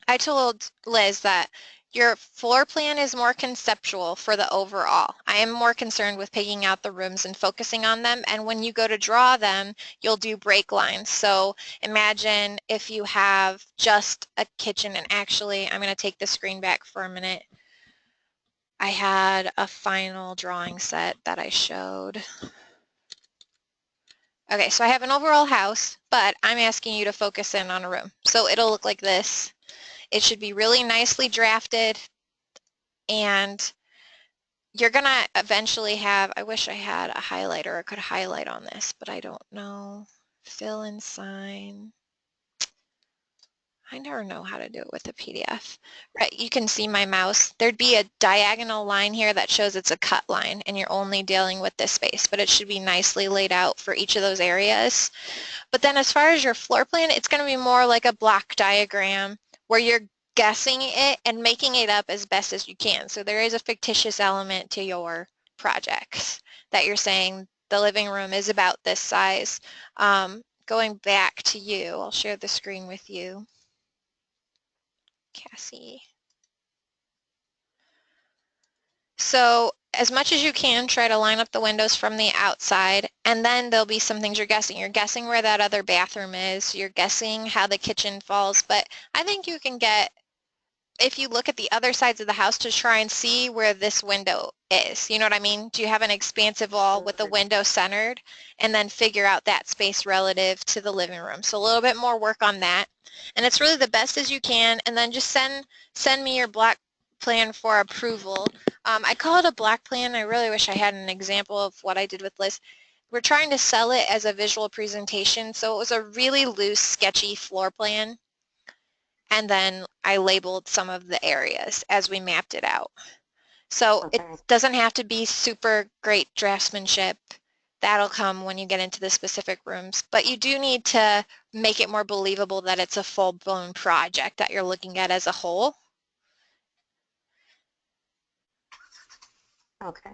I told Liz that your floor plan is more conceptual for the overall. I am more concerned with picking out the rooms and focusing on them, and when you go to draw them, you'll do break lines. So imagine if you have just a kitchen, and actually I'm going to take the screen back for a minute. I had a final drawing set that I showed. Okay, so I have an overall house, but I'm asking you to focus in on a room. So it'll look like this. It should be really nicely drafted, and you're going to eventually have, I wish I had a highlighter or could highlight on this, but I don't know. Fill and sign. I never know how to do it with a PDF. Right, you can see my mouse. There'd be a diagonal line here that shows it's a cut line, and you're only dealing with this space, but it should be nicely laid out for each of those areas. But then as far as your floor plan, it's going to be more like a block diagram where you're guessing it and making it up as best as you can. So there is a fictitious element to your projects that you're saying the living room is about this size. Going back to you, I'll share the screen with you. Cassie. So as much as you can, try to line up the windows from the outside, and then there'll be some things you're guessing. You're guessing where that other bathroom is. You're guessing how the kitchen falls, but I think you can get, if you look at the other sides of the house, to try and see where this window is. You know what I mean? Do you have an expansive wall with the window centered? And then figure out that space relative to the living room. So a little bit more work on that. And it's really the best as you can. And then just send me your block plan for approval. I call it a block plan. I really wish I had an example of what I did with Liz. We're trying to sell it as a visual presentation, so it was a really loose, sketchy floor plan. And then I labeled some of the areas as we mapped it out. So Okay. it doesn't have to be super great draftsmanship. That'll come when you get into the specific rooms. But you do need to make it more believable that it's a full-blown project that you're looking at as a whole. Okay.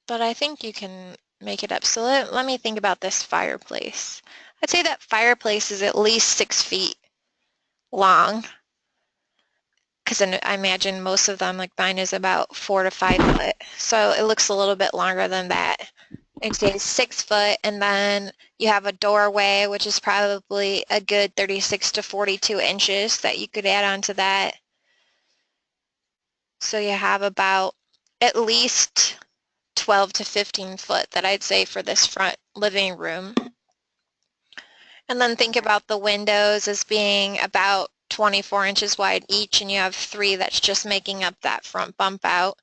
But I think you can make it up. So let me think about this fireplace. I'd say that fireplace is at least 6 feet long, because I imagine most of them, like mine, is about 4 to 5 foot. So it looks a little bit longer than that. I'd say 6 foot, and then you have a doorway, which is probably a good 36 to 42 inches that you could add onto that. So you have about at least 12 to 15 foot that I'd say for this front living room. And then think about the windows as being about 24 inches wide each, and you have 3 that's just making up that front bump out.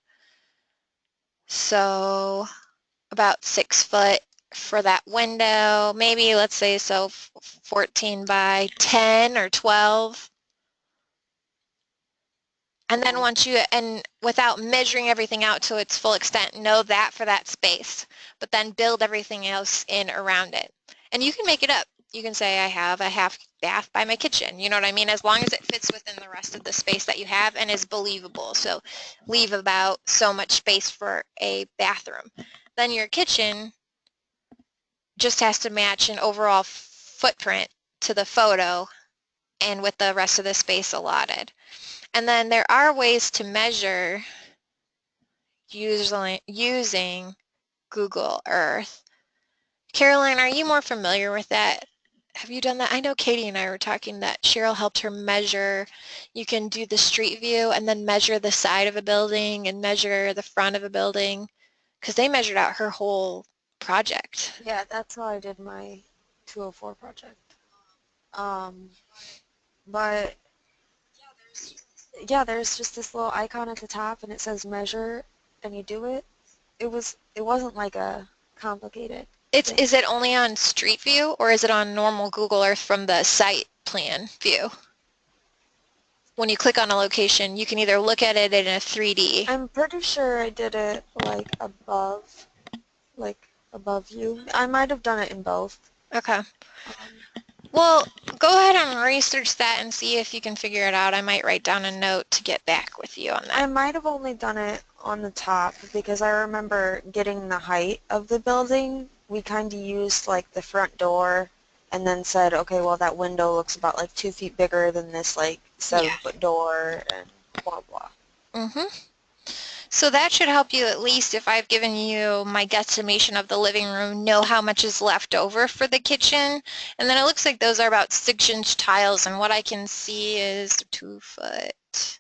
So about 6 foot for that window, maybe let's say so 14 by 10 or 12. And then once you, and without measuring everything out to its full extent, know that for that space, but then build everything else in around it. And you can make it up. You can say I have a half bath by my kitchen, you know what I mean? As long as it fits within the rest of the space that you have and is believable. So leave about so much space for a bathroom. Then your kitchen just has to match an overall footprint to the photo and with the rest of the space allotted. And then there are ways to measure using Google Earth. Caroline, are you more familiar with that? Have you done that? I know Katie and I were talking that Cheryl helped her measure. You can do the street view and then measure the side of a building and measure the front of a building, because they measured out her whole project. Yeah, that's how I did my 204 project. But yeah, there's just this little icon at the top and it says measure and you do it. It wasn't like a complicated thing. Is it only on Street View or is it on normal Google Earth from the site plan view? When you click on a location, you can either look at it in a 3D. I'm pretty sure I did it like above you. I might have done it in both. Okay. Well, go ahead and research that and see if you can figure it out. I might write down a note to get back with you on that. I might have only done it on the top because I remember getting the height of the building. We kind of used like the front door and then said, okay, well that window looks about like 2 feet bigger than this like 7-foot door and blah blah. Mm-hmm. So that should help you, at least if I've given you my guesstimation of the living room, know how much is left over for the kitchen. And then it looks like those are about 6-inch tiles, and what I can see is 2 foot.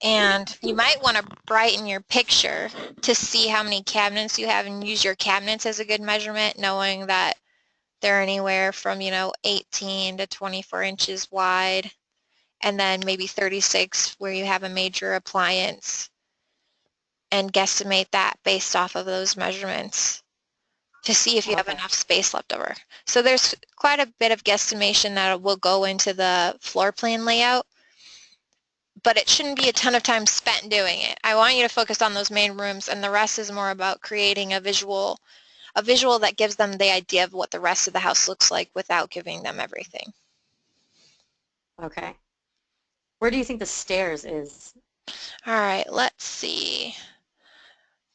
And you might want to brighten your picture to see how many cabinets you have and use your cabinets as a good measurement, knowing that they're anywhere from, 18 to 24 inches wide, and then maybe 36 where you have a major appliance, and guesstimate that based off of those measurements to see if you have enough space left over. So there's quite a bit of guesstimation that will go into the floor plan layout, but it shouldn't be a ton of time spent doing it. I want you to focus on those main rooms, and the rest is more about creating a visual that gives them the idea of what the rest of the house looks like without giving them everything. Okay. Where do you think the stairs is? All right, let's see.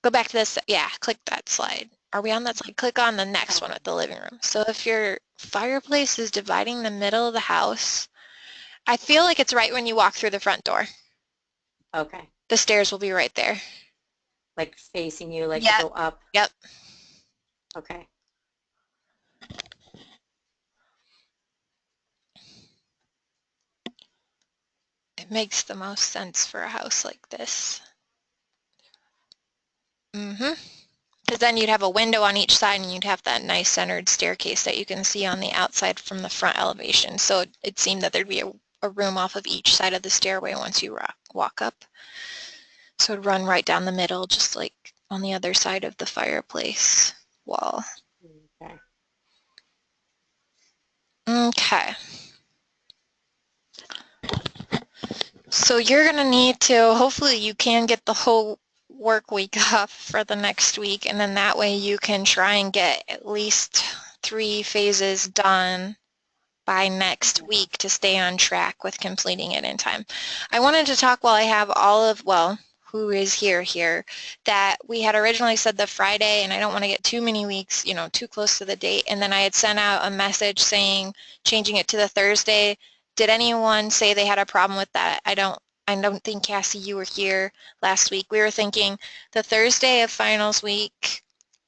Go back to this. Yeah, click that slide. Are we on that slide? Click on the next one with the living room. So if your fireplace is dividing the middle of the house, I feel like it's right when you walk through the front door. Okay. The stairs will be right there. Like facing you, like Yep. to go up? Yep. Okay. It makes the most sense for a house like this. Mm-hmm. Because then you'd have a window on each side and you'd have that nice centered staircase that you can see on the outside from the front elevation. So it seemed that there'd be a room off of each side of the stairway once you walk up. So it'd run right down the middle, just like on the other side of the fireplace wall. Okay. Okay. So you're going to need to, hopefully you can get the whole work week off for the next week, and then that way you can try and get at least 3 phases done by next week to stay on track with completing it in time. I wanted to talk while I have who is here, that we had originally said the Friday, and I don't want to get too many weeks, you know, too close to the date, and then I had sent out a message saying, changing it to the Thursday. Did anyone say they had a problem with that? I don't think, Cassie, you were here last week. We were thinking the Thursday of finals week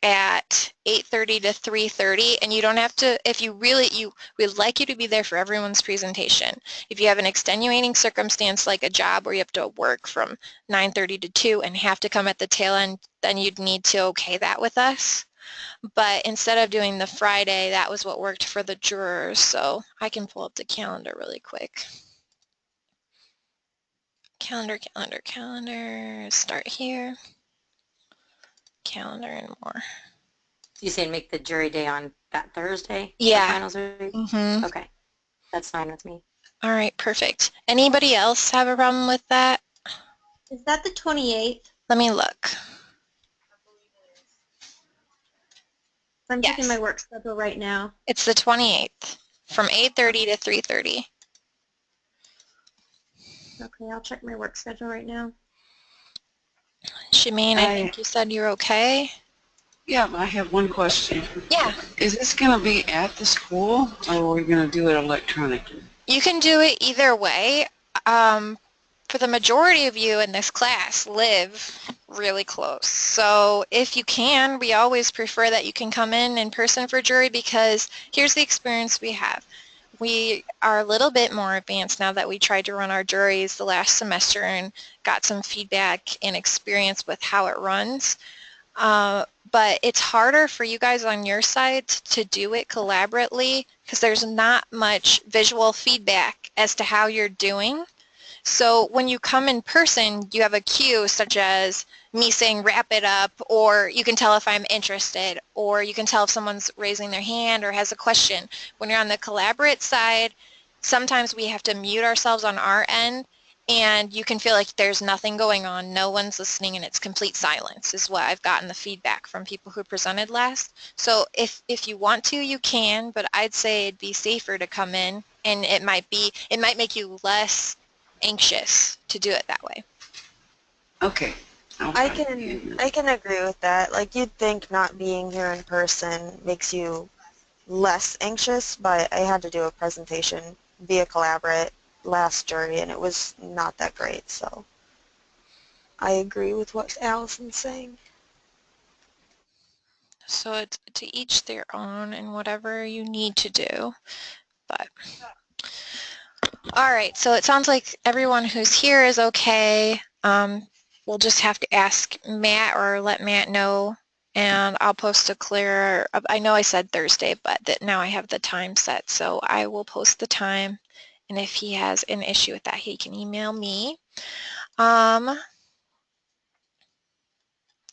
at 8:30 to 3:30, and you don't have to, if you really, we'd like you to be there for everyone's presentation. If you have an extenuating circumstance like a job where you have to work from 9:30 to 2 and have to come at the tail end, then you'd need to okay that with us. But instead of doing the Friday, that was what worked for the jurors, so I can pull up the calendar really quick. Calendar, start here. Calendar and more. You say make the jury day on that Thursday? Yeah. For finals week? Mm-hmm. Okay. That's fine with me. All right, perfect. Anybody else have a problem with that? Is that the 28th? Let me look. I'm Yes. checking my work schedule right now. It's the 28th from 8:30 to 3:30. Okay, I'll check my work schedule right now. Shemaine, I think you said you're okay. Yeah, I have one question. Yeah. Is this going to be at the school, or are we going to do it electronically? You can do it either way. For the majority of you in this class live really close. So if you can, we always prefer that you can come in person for jury, because here's the experience we have. We are a little bit more advanced now that we tried to run our juries the last semester and got some feedback and experience with how it runs. But it's harder for you guys on your side to do it collaboratively because there's not much visual feedback as to how you're doing. So when you come in person, you have a cue such as me saying wrap it up, or you can tell if I'm interested, or you can tell if someone's raising their hand or has a question. When you're on the collaborate side, sometimes we have to mute ourselves on our end, and you can feel like there's nothing going on, no one's listening, and it's complete silence is what I've gotten the feedback from people who presented last. So if you want to, you can, but I'd say it'd be safer to come in, and it might make you less anxious to do it that way. Okay. I can agree with that. Like, you'd think not being here in person makes you less anxious, but I had to do a presentation via Collaborate last jury, and it was not that great, so I agree with what Allison's saying. So it's to each their own and whatever you need to do, but all right, so it sounds like everyone who's here is okay. We'll just have to ask Matt or let Matt know, and I'll post a clear, I know I said Thursday, but now I have the time set, so I will post the time, and if he has an issue with that, he can email me. Let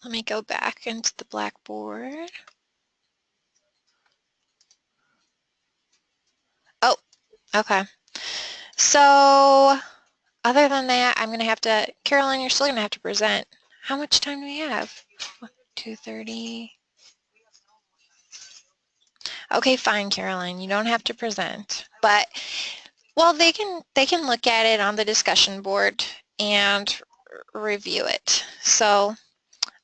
me go back into the Blackboard. Oh, okay. So other than that, I'm going to have to, Caroline, you're still going to have to present. How much time do we have? 2:30. Okay, fine, Caroline. You don't have to present. But, well, they can look at it on the discussion board and review it. So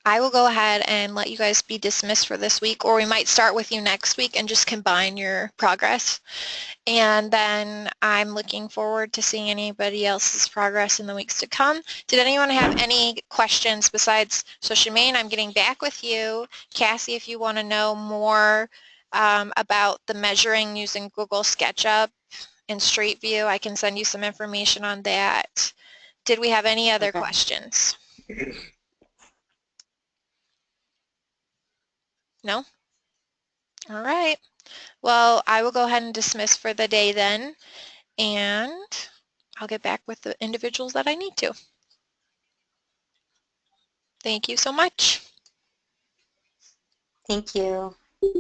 I will go ahead and let you guys be dismissed for this week, or we might start with you next week and just combine your progress. And then I'm looking forward to seeing anybody else's progress in the weeks to come. Did anyone have any questions besides, so Shemaine, I'm getting back with you. Cassie, if you want to know more about the measuring using Google SketchUp and Street View, I can send you some information on that. Did we have any other questions? No? All right. Well, I will go ahead and dismiss for the day then, and I'll get back with the individuals that I need to. Thank you so much. Thank you.